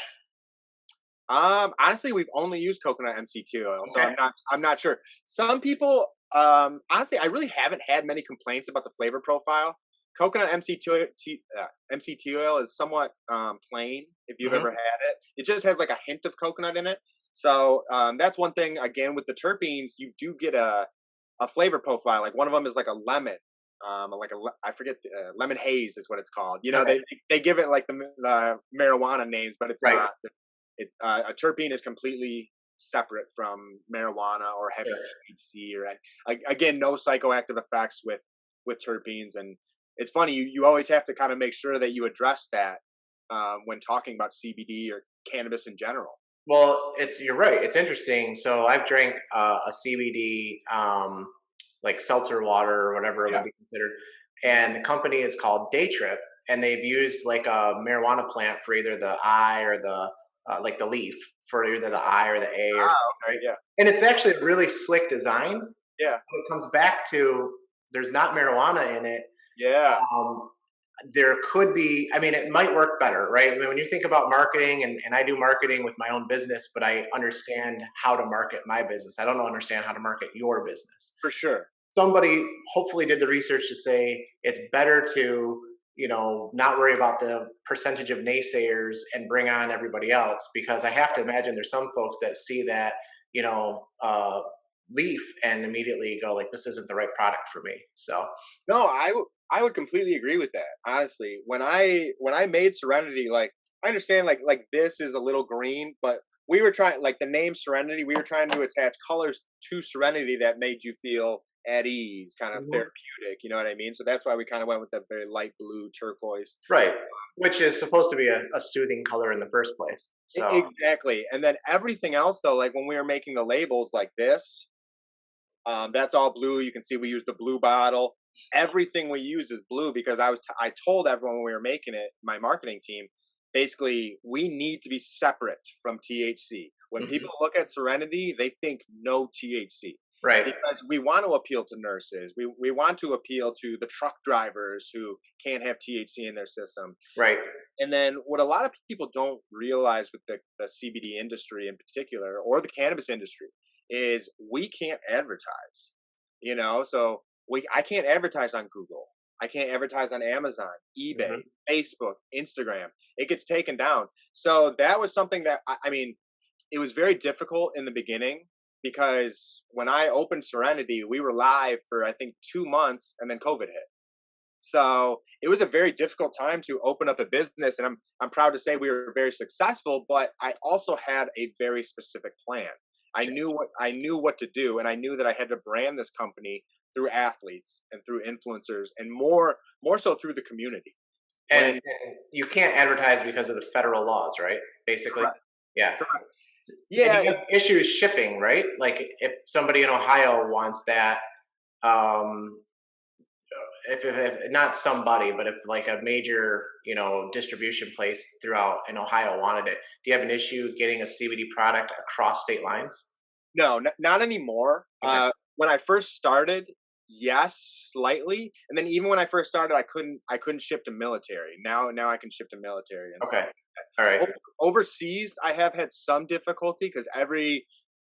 Honestly, we've only used coconut MCT oil, so Okay. I'm not sure. Some people, honestly, I really haven't had many complaints about the flavor profile. Coconut MCT oil is somewhat plain if you've Hmm. ever had it. It just has like a hint of coconut in it. So that's one thing. Again, with the terpenes, you do get a flavor profile. Like one of them is like a lemon, I forget lemon haze is what it's called. You know, Okay. they give it like the marijuana names, but it's Right. not. A terpene is completely separate from marijuana or heavy Sure. THC or again, no psychoactive effects with terpenes. And it's funny, you always have to kind of make sure that you address that when talking about CBD or cannabis in general. Well, you're right. It's interesting. So I've drank a CBD like seltzer water or whatever it would Yeah. be considered, Hmm. and the company is called Day Trip, and they've used like a marijuana plant for either the eye or the like the leaf for either the I or the A or Ah, something, okay. right? Yeah. And it's actually a really slick design. When Yeah. it comes back to there's not marijuana in it, Yeah. um, there could be, I mean, it might work better, right? I mean, when you think about marketing, and I do marketing with my own business, but I understand how to market my business. I don't understand how to market your business. For sure. Somebody hopefully did the research to say it's better to, not worry about the percentage of naysayers and bring on everybody else, because I have to imagine there's some folks that see that, you know, uh, leaf and immediately go like, this isn't the right product for me. So, No, I would completely agree with that. Honestly, when I made Serenity, like I understand like this is a little green, but we were trying like the name Serenity. We were trying to attach colors to Serenity that made you feel at ease, kind of mhm. therapeutic. You know what I mean? So that's why we kind of went with the very light blue turquoise. Right, which is supposed to be a soothing color in the first place. So, Exactly. And then everything else though, like when we were making the labels like this, that's all blue. You can see we use the blue bottle. Everything we use is blue because I told everyone when we were making it, my marketing team, basically we need to be separate from THC. When mhm, people look at Serenity, they think no THC right, because we want to appeal to nurses. We want to appeal to the truck drivers who can't have THC in their system. right, And then what a lot of people don't realize with the CBD industry in particular, or the cannabis industry, is we can't advertise. So I can't advertise on Google. I can't advertise on Amazon, eBay, mhm, Facebook, Instagram. It gets taken down. So that was something that I mean, it was very difficult in the beginning because when I opened Serenity, we were live for I think 2 months, and then COVID hit. So it was a very difficult time to open up a business, and I'm proud to say we were very successful. But I also had a very specific plan. I knew what to do, and I knew that I had to brand this company through athletes and through influencers, and more so through the community. When and you can't advertise because of the federal laws, right? Basically, correct, yeah, correct, and yeah, you have it's issues shipping, right? Like if somebody in Ohio wants that, um, if not somebody, but if like a major, distribution place throughout in Ohio wanted it, do you have an issue getting a CBD product across state lines? no, not anymore. Okay, When I first started, yes, slightly, and then even when I first started, I couldn't ship to military. Now I can ship to military and stuff. okay, all right, Overseas, I have had some difficulty because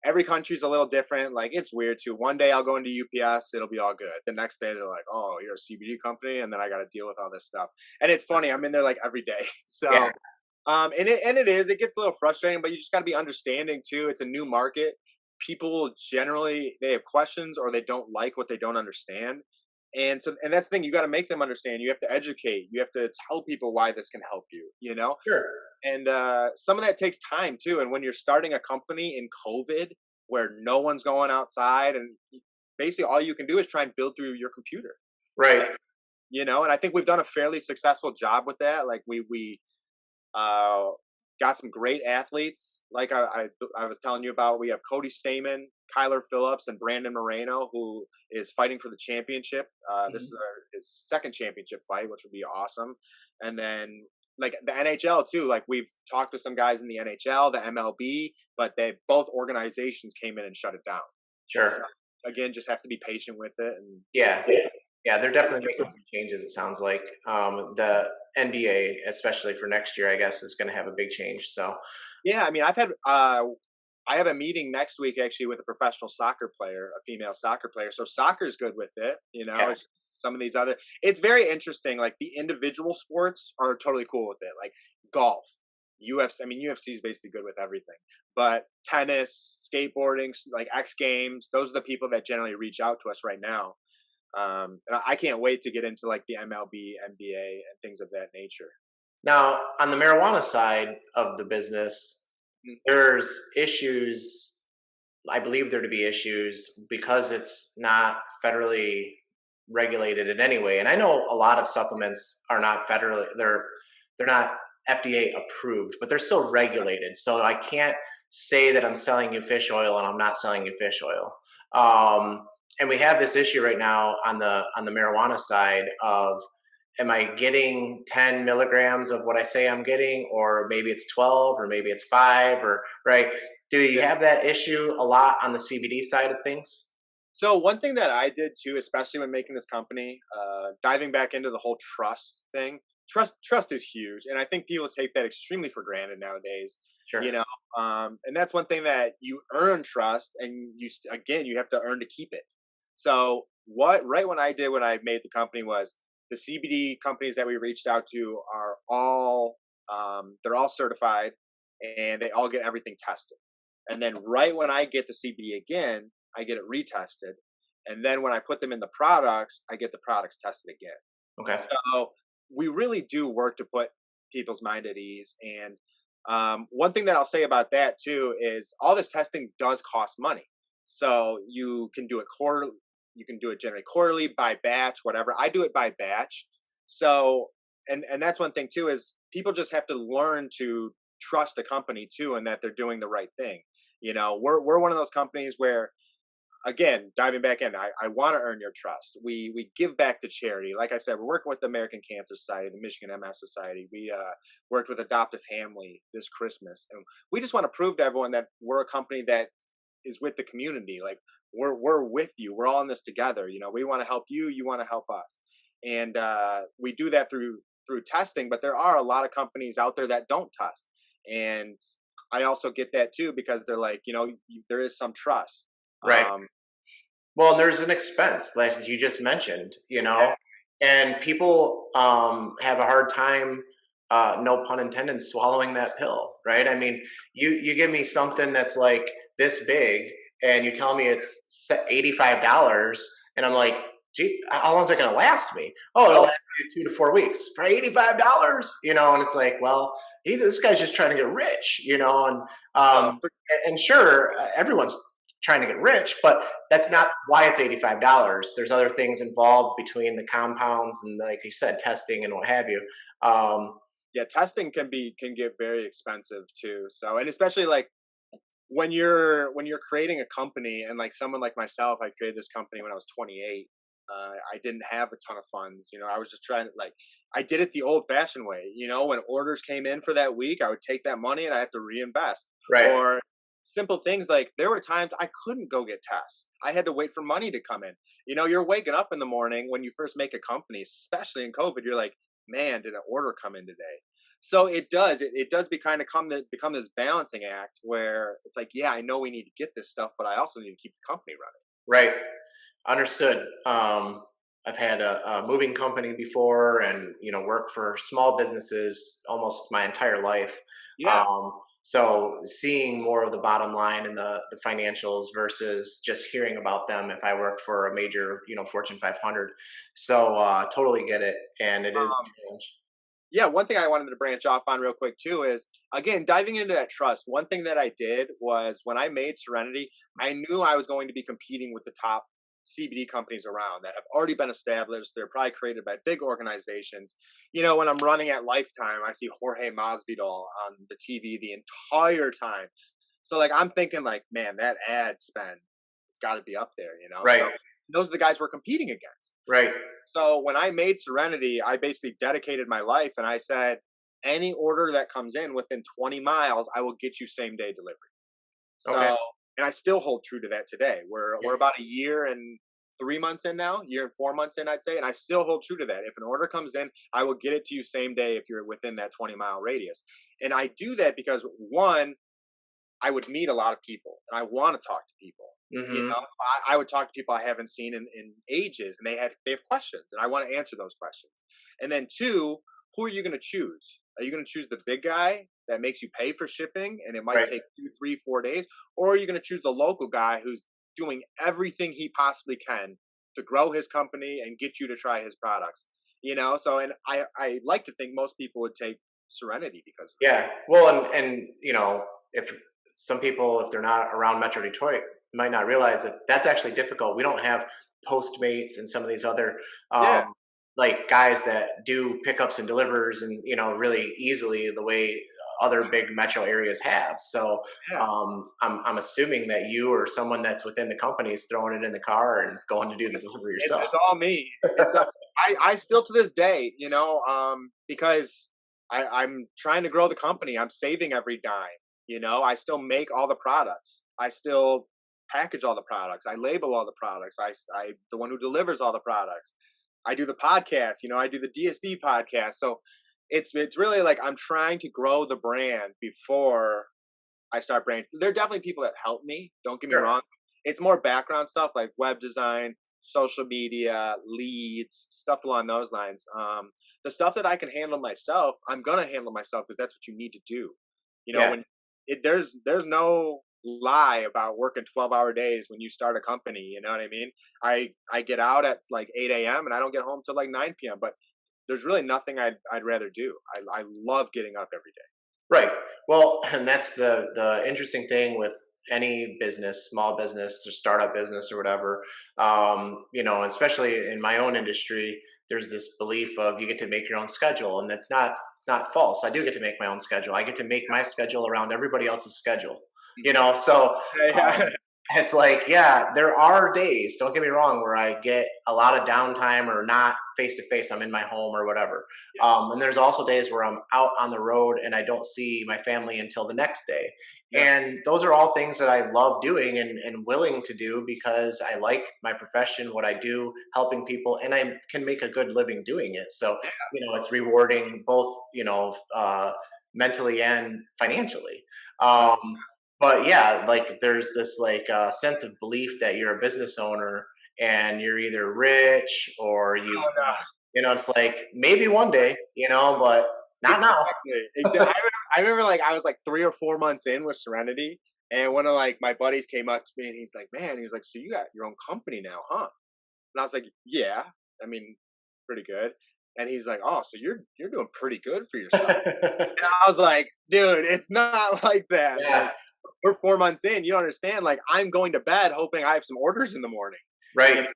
every country's a little different. Like it's weird too. One day I'll go into UPS, it'll be all good. The next day they're like, "Oh, you're a CBD company," and then I got to deal with all this stuff. And it's funny, I'm in there like every day. yeah, So, it gets a little frustrating, but you just got to be understanding too. It's a new market. People generally they have questions or they don't like what they don't understand. And that's the thing, you got to make them understand. You have to educate. You have to tell people why this can help you. sure, And some of that takes time too. And when you're starting a company in COVID, where no one's going outside, and basically all you can do is try and build through your computer. right, And I think we've done a fairly successful job with that. Like we uh, got some great athletes. Like I was telling you about, we have Cody Stamen, Kyler Phillips, and Brandon Moreno, who is fighting for the championship. This mhm, is his second championship fight, which would be awesome. And then like the NHL too. Like we've talked to some guys in the NHL, the MLB, but they both organizations came in and shut it down. So Sure. again, just have to be patient with it. And Yeah. Yeah, they're definitely making some changes, it sounds like. The NBA, especially for next year, I guess, is going to have a big change. So, yeah, I mean, I have a meeting next week actually with a professional soccer player, a female soccer player. So soccer's good with it, you know. yeah. It's some of these other, it's very interesting. Like the individual sports are totally cool with it, like golf, UFC. I mean, UFC is basically good with everything, but tennis, skateboarding, like X Games, those are the people that generally reach out to us right now. And I can't wait to get into like the MLB, NBA, and things of that nature. Now, on the marijuana side of the business, Mm. there's issues. I believe there to be issues because it's not federally regulated in any way. And I know a lot of supplements are not federally they're not FDA approved, but they're still regulated. So I can't say that I'm selling you fish oil and I'm not selling you fish oil. And we have this issue right now on the marijuana side of, am I getting 10 milligrams of what I say I'm getting, or maybe it's 12, or maybe it's 5, or right? Do you Yeah. have that issue a lot on the CBD side of things? So one thing that I did too, especially when making this company, diving back into the whole trust thing. Trust is huge, and I think people take that extremely for granted nowadays. You Sure. know, and that's one thing that you earn trust, and again you have to earn to keep it. So what right when I did when I made the company was the CBD companies that we reached out to are all they're all certified, and they all get everything tested. And then right when I get the CBD again, I get it retested. And then when I put them in the products, I get the products tested again. Okay. So we really do work to put people's mind at ease. And one thing that I'll say about that too is all this testing does cost money. So you can do it quarterly, you can do it generally quarterly, by batch, whatever. I do it by batch. So and that's one thing too is people just have to learn to trust a company too, and that they're doing the right thing. You know, we're one of those companies where, again, diving back in, I want to earn your trust. We give back to charity. Like I said, we're working with the American Cancer Society, the Michigan MS Society. We worked with Adoptive Family this Christmas, and we just want to prove to everyone that we're a company that is with the community. Like we're with you. We're all in this together. You know, we want to help you. You want to help us, and we do that through testing. But there are a lot of companies out there that don't test, and I also get that too because they're like, you know, there is some trust. Right. Um, Well, there's an expense like you just mentioned, yeah, and people have a hard time, no pun intended, swallowing that pill, right? I mean, you give me something that's like this big, and you tell me it's $85, and I'm like, gee, how long is it going to last me? Oh, it'll no, last you 2 to 4 weeks for $85, and it's like, well, either this guy's just trying to get rich, and no, um, and sure, everyone's trying to get rich, but that's yeah, not why it's $85. There's other things involved between the compounds and, like you said, testing and what have you. Um, yeah. Testing can get very expensive too. So, and especially like when you're creating a company, and like someone like myself, I created this company when I was 28. I didn't have a ton of funds. You know, I was just trying to like, I did it the old fashioned way. You know, when orders came in for that week, I would take that money and I have to reinvest. right, Or simple things like there were times I couldn't go get tests. I had to wait for money to come in. You know, you're waking up in the morning when you first make a company, especially in COVID, you're like, man, did an order come in today? So it does be kind of become this balancing act where it's like, yeah, I know we need to get this stuff, but I also need to keep the company running. right. Understood. I've had a moving company before, and worked for small businesses almost my entire life. Yeah. So seeing more of the bottom line and the financials versus just hearing about them if I worked for a major, Fortune 500. So totally get it, and it is Um, a challenge. yeah, one thing I wanted to branch off on real quick too is again diving into that trust. One thing that I did was when I made Serenity, I knew I was going to be competing with the top CBD companies around that have already been established. They're probably created by big organizations. You know, when I'm running at Lifetime, I see Jorge Masvidal on the TV the entire time. So like I'm thinking like, man, that ad spend, it's got to be up there, you know. Right, So those are the guys we're competing against. right, So when I made Serenity, I basically dedicated my life and I said, any order that comes in within 20 miles, I will get you same day delivery. Okay. So, and I still hold true to that today. We're about a year and 3 months in now, year and 4 months in, I'd say, and I still hold true to that. If an order comes in, I will get it to you same day if you're within that 20-mile radius. And I do that because one, I would meet a lot of people and I want to talk to people. You Mm-hmm. know, I would talk to people I haven't seen in ages, and they have questions, and I want to answer those questions. And then two, who are you going to choose? Are you going to choose the big guy that makes you pay for shipping, and it might Right. take 2, 3, 4 days, or are you going to choose the local guy who's doing everything he possibly can to grow his company and get you to try his products? You know, so and I like to think most people would take Serenity because of Yeah. Well, and if some people, if they're not around Metro Detroit, might not realize that that's actually difficult. We don't have Postmates and some of these other that. Yeah, like guys that do pickups and delivers and really easily the way other big metro areas have. So yeah. I'm assuming that you or someone that's within the company is throwing it in the car and going to do the delivery yourself. It's all me. It's I still to this day, because I'm trying to grow the company. I'm saving every dime. You know, I still make all the products. I still package all the products. I label all the products. I the one who delivers all the products. I do the podcast. You know, I do the DSD podcast. So it's really like I'm trying to grow the brand before I start brand. There are definitely people that help me. Don't get me Sure. wrong. It's more background stuff like web design, social media, leads, stuff along those lines. The stuff that I can handle myself, I'm gonna handle myself because that's what you need to do. You know, Yeah. when there's no lie about working 12-hour days when you start a company. You know what I mean? I get out at like 8 a.m. and I don't get home till like 9 p.m. But there's really nothing I'd rather do. I love getting up every day. Right. Well, and that's the interesting thing with any business, small business or startup business or whatever. Especially in my own industry, there's this belief of you get to make your own schedule, and it's not false. I do get to make my own schedule. I get to make my schedule around everybody else's schedule. So Yeah, um, it's like, yeah, there are days. Don't get me wrong, where I get a lot of downtime or not face to face. I'm in my home or whatever. yeah, And there's also days where I'm out on the road and I don't see my family until the next day. yeah. And those are all things that I love doing and willing to do because I like my profession, what I do, helping people, and I can make a good living doing it. So, it's rewarding both, mentally and financially. Uh, But yeah, like there's this like sense of belief that you're a business owner and you're either rich or you've oh, no. it's like maybe one day, but not now. Exactly. Exactly. I remember like I was like 3 or 4 months in with Serenity, and one of like my buddies came up to me and he's like, "Man," he's like, "So you got your own company now, huh?" And I was like, "Yeah, I mean, pretty good." And he's like, "Oh, so you're doing pretty good for yourself." And I was like, "Dude, it's not like that. Yeah, Like we're 4 months in. You don't understand. Like I'm going to bed hoping I have some orders in the morning. You right.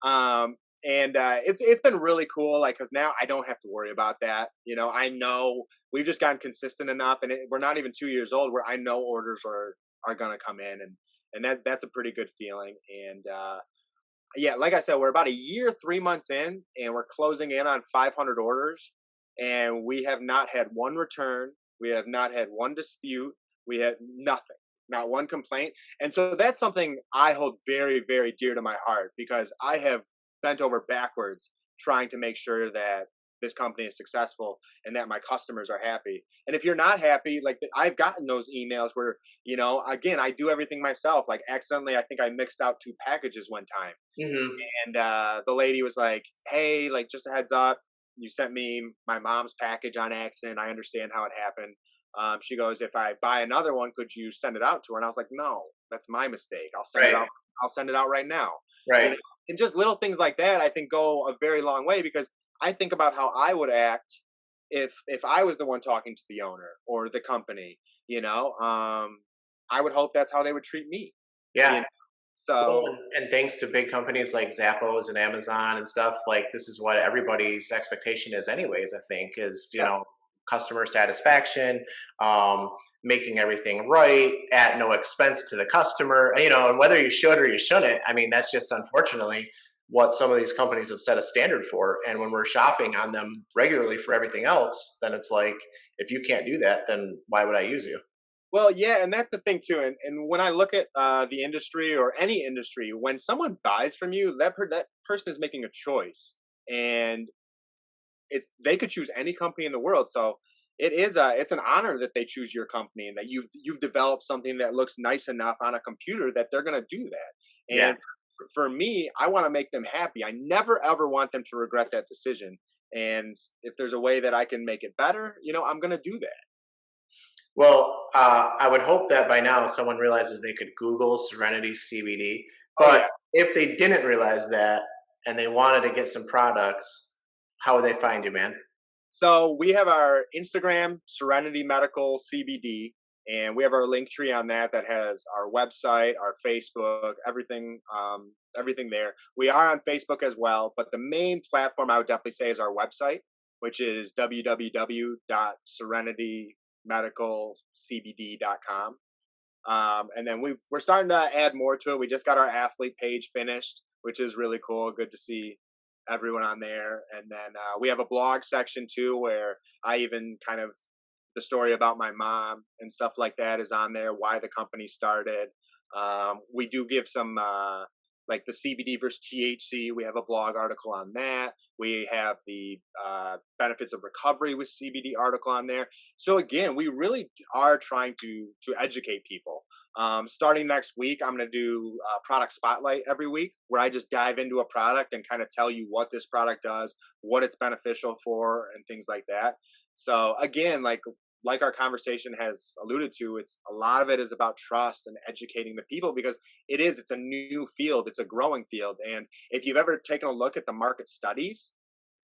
know? And it's been really cool, like because now I don't have to worry about that. You know, I know we've just gotten consistent enough, and we're not even 2 years old where I know orders are gonna come in, and that's a pretty good feeling. And yeah, like I said, we're about a year, 3 months in, and we're closing in on 500 orders, and we have not had one return. We have not had one dispute. We had nothing, not one complaint. And so that's something I hold very, very dear to my heart because I have bent over backwards trying to make sure that this company is successful and that my customers are happy. And if you're not happy, like I've gotten those emails where, again, I do everything myself. Like accidentally, I think I mixed out 2 packages one time, Hmm. and the lady was like, "Hey, like just a heads up, you sent me my mom's package on accident. I understand how it happened." She goes, "If I buy another one, could you send it out to her?" And I was like, "No, that's my mistake. I'll send it Right. out. I'll send it out right now." You Right. know, and just little things like that, I think, go a very long way because I think about how I would act if I was the one talking to the owner or the company. I would hope that's how they would treat me. You Yeah. know, Well, so and thanks to big companies like Zappos and Amazon and stuff, like this is what everybody's expectation is, anyways. I think is yeah, customer satisfaction, making everything right at no expense to the customer. And whether you should or you shouldn't. I mean, that's just unfortunately. what some of these companies have set a standard for. And when we're shopping on them regularly for everything else, then it's like, if you can't do that, then why would I use you? Well, yeah, and that's the thing too. And when I look at the industry or any industry, when someone buys from you, that person is making a choice, and they could choose any company in the world. So it's an honor that they choose your company and that you've developed something that looks nice enough on a computer that they're going to do that. Yeah. And for me, I want to make them happy. I never ever want them to regret that decision. And if there's a way that I can make it better, I'm going to do that. Well, I would hope that by now someone realizes they could Google Serenity CBD. Oh But yeah. if they didn't realize that and they wanted to get some products, how would they find you, man? So we have our Instagram, Serenity Medical CBD, and we have our link tree on that has our website, our Facebook, everything there. We are on Facebook as well, but the main platform I would definitely say is our website, which is www.serenitymedicalcbd.com. And then we're starting to add more to it. We just got our athlete page finished, which is really cool. Good to see everyone on there. And then we have a blog section too, where I even kind of the story about my mom and stuff like that is on there. Why the company started. We do give some like the CBD versus THC. We have a blog article on that. We have the benefits of recovery with CBD article on there. So again, we really are trying to educate people. Starting next week, I'm going to do a product spotlight every week where I just dive into a product and kind of tell you what this product does, what it's beneficial for, and things like that. So again, like our conversation has alluded to, it's a lot of it is about trust and educating the people because it's a new field, it's a growing field. And if you've ever taken a look at the market studies,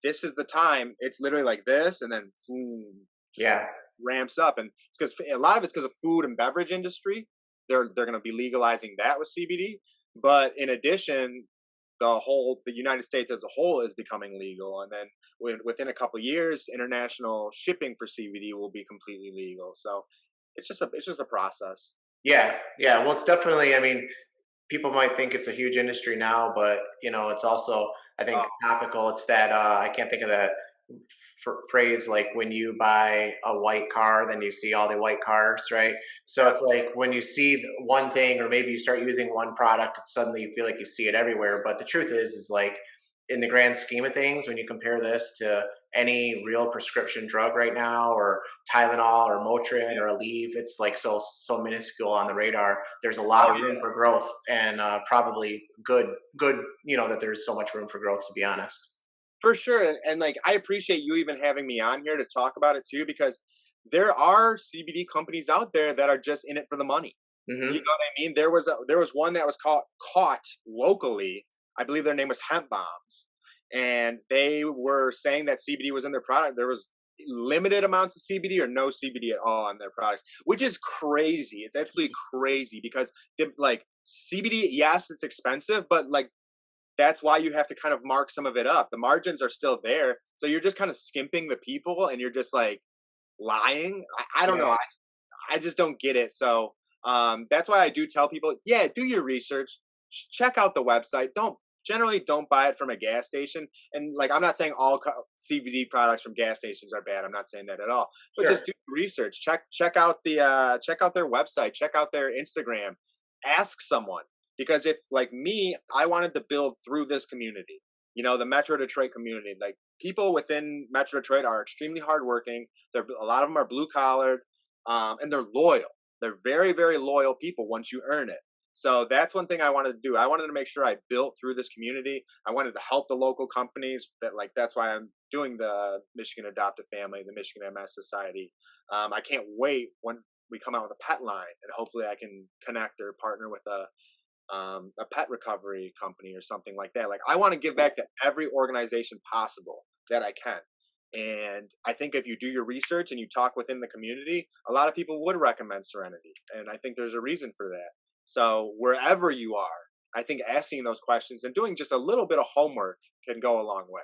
this is the time. It's literally like this, and then boom, Yeah. ramps up. And it's because a lot of it's because of food and beverage industry. They're going to be legalizing that with CBD, but in addition, the United States as a whole is becoming legal, and then within a couple of years, international shipping for CBD will be completely legal. So it's just a process. Yeah. Yeah. Well, it's definitely, I mean, people might think it's a huge industry now, but it's also, I think, Oh topical. It's that I can't think of that phrase, like when you buy a white car, then you see all the white cars, right? So yeah, it's like when you see one thing, or maybe you start using one product, suddenly you feel like you see it everywhere. But the truth is like in the grand scheme of things, when you compare this to any real prescription drug right now, or Tylenol or Motrin yeah. or Aleve, it's like so minuscule on the radar. There's a Oh lot of room yeah, for growth, and probably good. That there's so much room for growth. To be honest. for sure. And like I appreciate you even having me on here to talk about it too, because there are CBD companies out there that are just in it for the money. You know Hmm. what I mean? There was one that was caught locally. I believe their name was Hemp Bombs, and they were saying that CBD was in their product. There was limited amounts of CBD or no CBD at all on their products, which is crazy. It's absolutely crazy because like CBD, yes, it's expensive, but like that's why you have to kind of mark some of it up. The margins are still there, so you're just kind of skimping the people, and you're just like lying. I don't know. Yeah. I just don't get it. So that's why I do tell people, yeah, do your research, check out the website. Don't buy it from a gas station. And like I'm not saying all CBD products from gas stations are bad. I'm not saying that at all. But just Sure. do research. Check out their website. Check out their Instagram. Ask someone because if like me, I wanted to build through this community. The Metro Detroit community. Like people within Metro Detroit are extremely hardworking. A lot of them are blue collared and they're loyal. They're very, very loyal people once you earn it. So that's one thing I wanted to do. I wanted to make sure I built through this community. I wanted to help the local companies. That's why I'm doing the Michigan Adoptive Family, the Michigan MS Society. I can't wait when we come out with a pet line, and hopefully I can connect or partner with a pet recovery company or something like that. Like I want to give back to every organization possible that I can. And I think if you do your research and you talk within the community, a lot of people would recommend Serenity. And I think there's a reason for that. So wherever you are, I think asking those questions and doing just a little bit of homework can go a long way.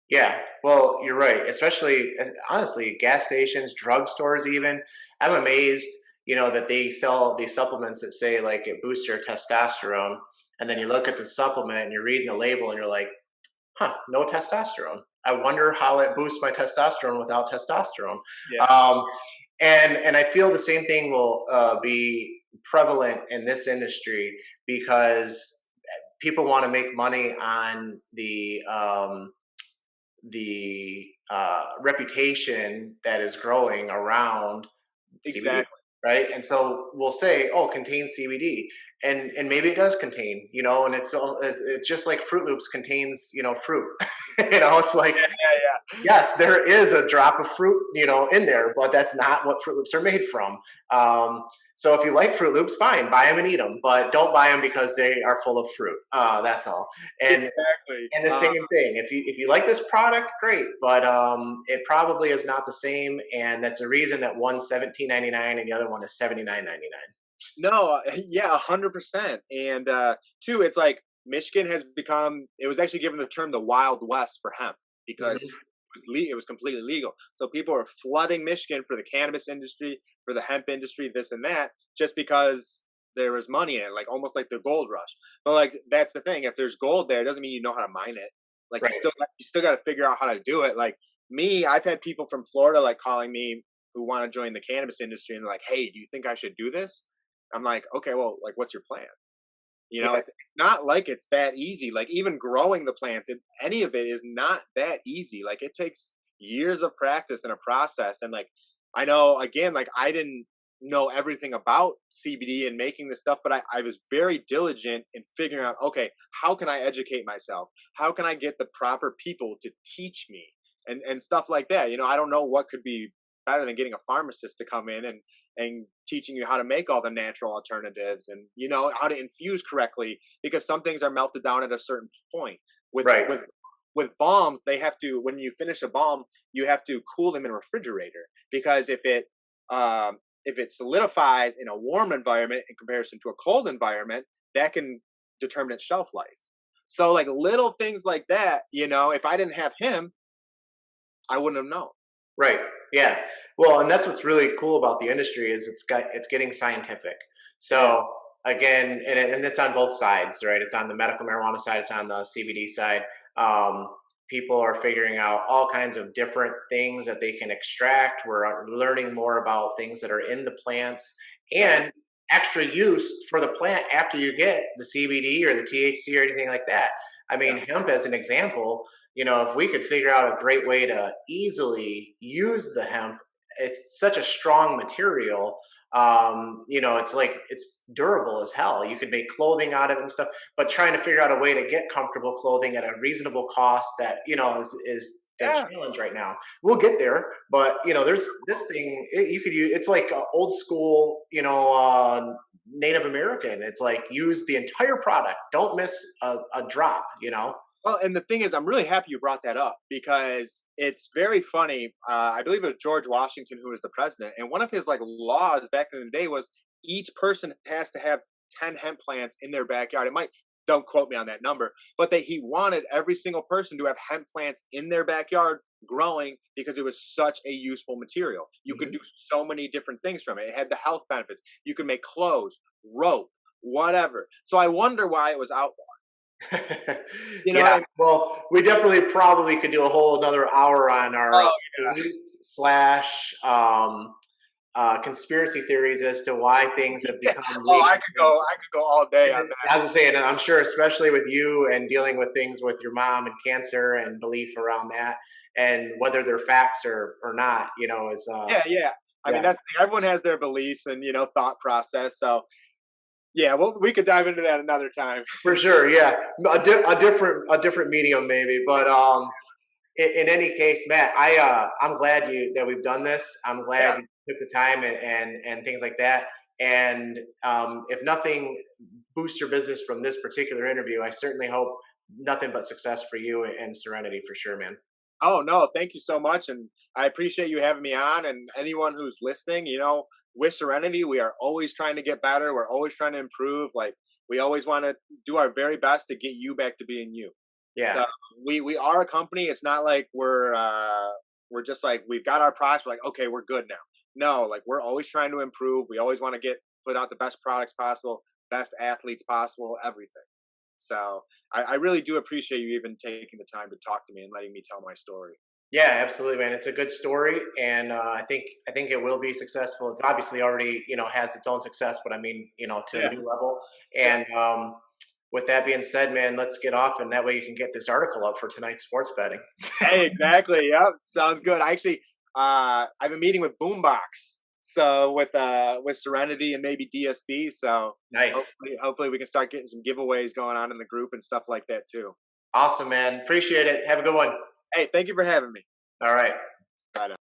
Yeah, well, you're right. Especially, honestly, gas stations, drugstores, even. I'm amazed, that they sell these supplements that say like it boosts your testosterone, And then you look at the supplement and you're reading the label and you're like, huh, no testosterone. I wonder how it boosts my testosterone without testosterone. Yeah, Um, and I feel the same thing will be prevalent in this industry because people want to make money on the reputation that is growing around CBD, exactly. right? And so we'll say, oh, contains CBD, and maybe it does contain, and it's just like Fruit Loops contains, fruit. It's like, Yeah, yeah, yeah. yes, there is a drop of fruit, in there, but that's not what Fruit Loops are made from. So if you like Fruit Loops, fine, buy them and eat them, but don't buy them because they are full of fruit. That's all. And Exactly. and the same thing, if you like this product, great, but it probably is not the same, and that's a reason that one's 17.99 and the other one is 79.99. No, yeah, 100%. And two, it's like Michigan has become. It was actually given the term the Wild West for hemp because Mhm. it was completely legal. So people are flooding Michigan for the cannabis industry, for the hemp industry, this and that, just because there was money in it, like almost like the gold rush. But like that's the thing. If there's gold there, it doesn't mean you know how to mine it. Like Right. you still got to figure out how to do it. Like me, I've had people from Florida like calling me who want to join the cannabis industry and like, hey, do you think I should do this? I'm like, okay, well, like, what's your plan? Yeah. It's not like it's that easy. Like, even growing the plants, any of it is not that easy. Like, it takes years of practice and a process. And like, I know, again, like, I didn't know everything about CBD and making this stuff, but I was very diligent in figuring out, okay, how can I educate myself? How can I get the proper people to teach me? And stuff like that. I don't know what could be better than getting a pharmacist to come in and teaching you how to make all the natural alternatives and how to infuse correctly because some things are melted down at a certain point with Right. with balms. They have to, when you finish a balm, you have to cool them in a refrigerator because if it solidifies in a warm environment in comparison to a cold environment, that can determine its shelf life. So like little things like that, if I didn't have him, I wouldn't have known. Right. Yeah. Well, and that's what's really cool about the industry is it's getting scientific. Yeah. So again, and it's on both sides, right? It's on the medical marijuana side, it's on the CBD side. Um, People are figuring out all kinds of different things that they can extract. We're learning more about things that are in the plants Yeah. and extra use for the plant after you get the CBD or the THC or anything like that. I Yeah. mean, hemp as an example, if we could figure out a great way to easily use the hemp, it's such a strong material. It's like it's durable as hell. You could make clothing out of it and stuff, but trying to figure out a way to get comfortable clothing at a reasonable cost that, is the Yeah. challenge right now. We'll get there, but there's this thing you could use. It's like old school, Native American. It's like use the entire product. Don't miss a drop. Well, and the thing is, I'm really happy you brought that up because it's very funny. I believe it was George Washington who was the president, and one of his like laws back in the day was each person has to have 10 hemp plants in their backyard. It might, don't quote me on that number, but that he wanted every single person to have hemp plants in their backyard growing because it was such a useful material. You could Hmm. do so many different things from it. It had the health benefits. You could make clothes, rope, whatever. So I wonder why it was outlawed. You know what Yeah, I mean? well, we definitely probably could do a whole another hour on our Oh yeah. beliefs slash conspiracy theories as to why things have Yeah. become Oh, legal. I could go all day on that. As I say, and I'm sure, especially with you and dealing with things with your mom and cancer and belief around that, and whether they're facts or not, is Yeah, yeah. I mean, yeah, that's the thing. Everyone has their beliefs and thought process. So yeah, well, we could dive into that another time. for sure. Yeah, a different medium maybe, but in any case, Matt, I'm glad that we've done this. I'm glad Yeah. you took the time and things like that. And if nothing boosts your business from this particular interview, I certainly hope nothing but success for you and Serenity for sure, man. Oh no, thank you so much, and I appreciate you having me on. And anyone who's listening, with Serenity, we are always trying to get better. We're always trying to improve. Like we always want to do our very best to get you back to being you. Yeah, So we are a company. It's not like we're just like we've got our products. We're like, okay, we're good now. No, like we're always trying to improve. We always want to put out the best products possible, best athletes possible, everything. So I really do appreciate you even taking the time to talk to me and letting me tell my story. Yeah, absolutely, man. It's a good story, and I think it will be successful. It's obviously already has its own success, but I mean to a Yeah, new level. yeah. And with that being said, man, let's get off, and that way you can get this article up for tonight's sports betting. Hey, exactly. Yep, sounds good. I actually, I have a meeting with Boombox, so with Serenity and maybe DSB. So Nice, hopefully we can start getting some giveaways going on in the group and stuff like that too. awesome, man. Appreciate it. Have a good one. Hey, thank you for having me. All right. Bye now.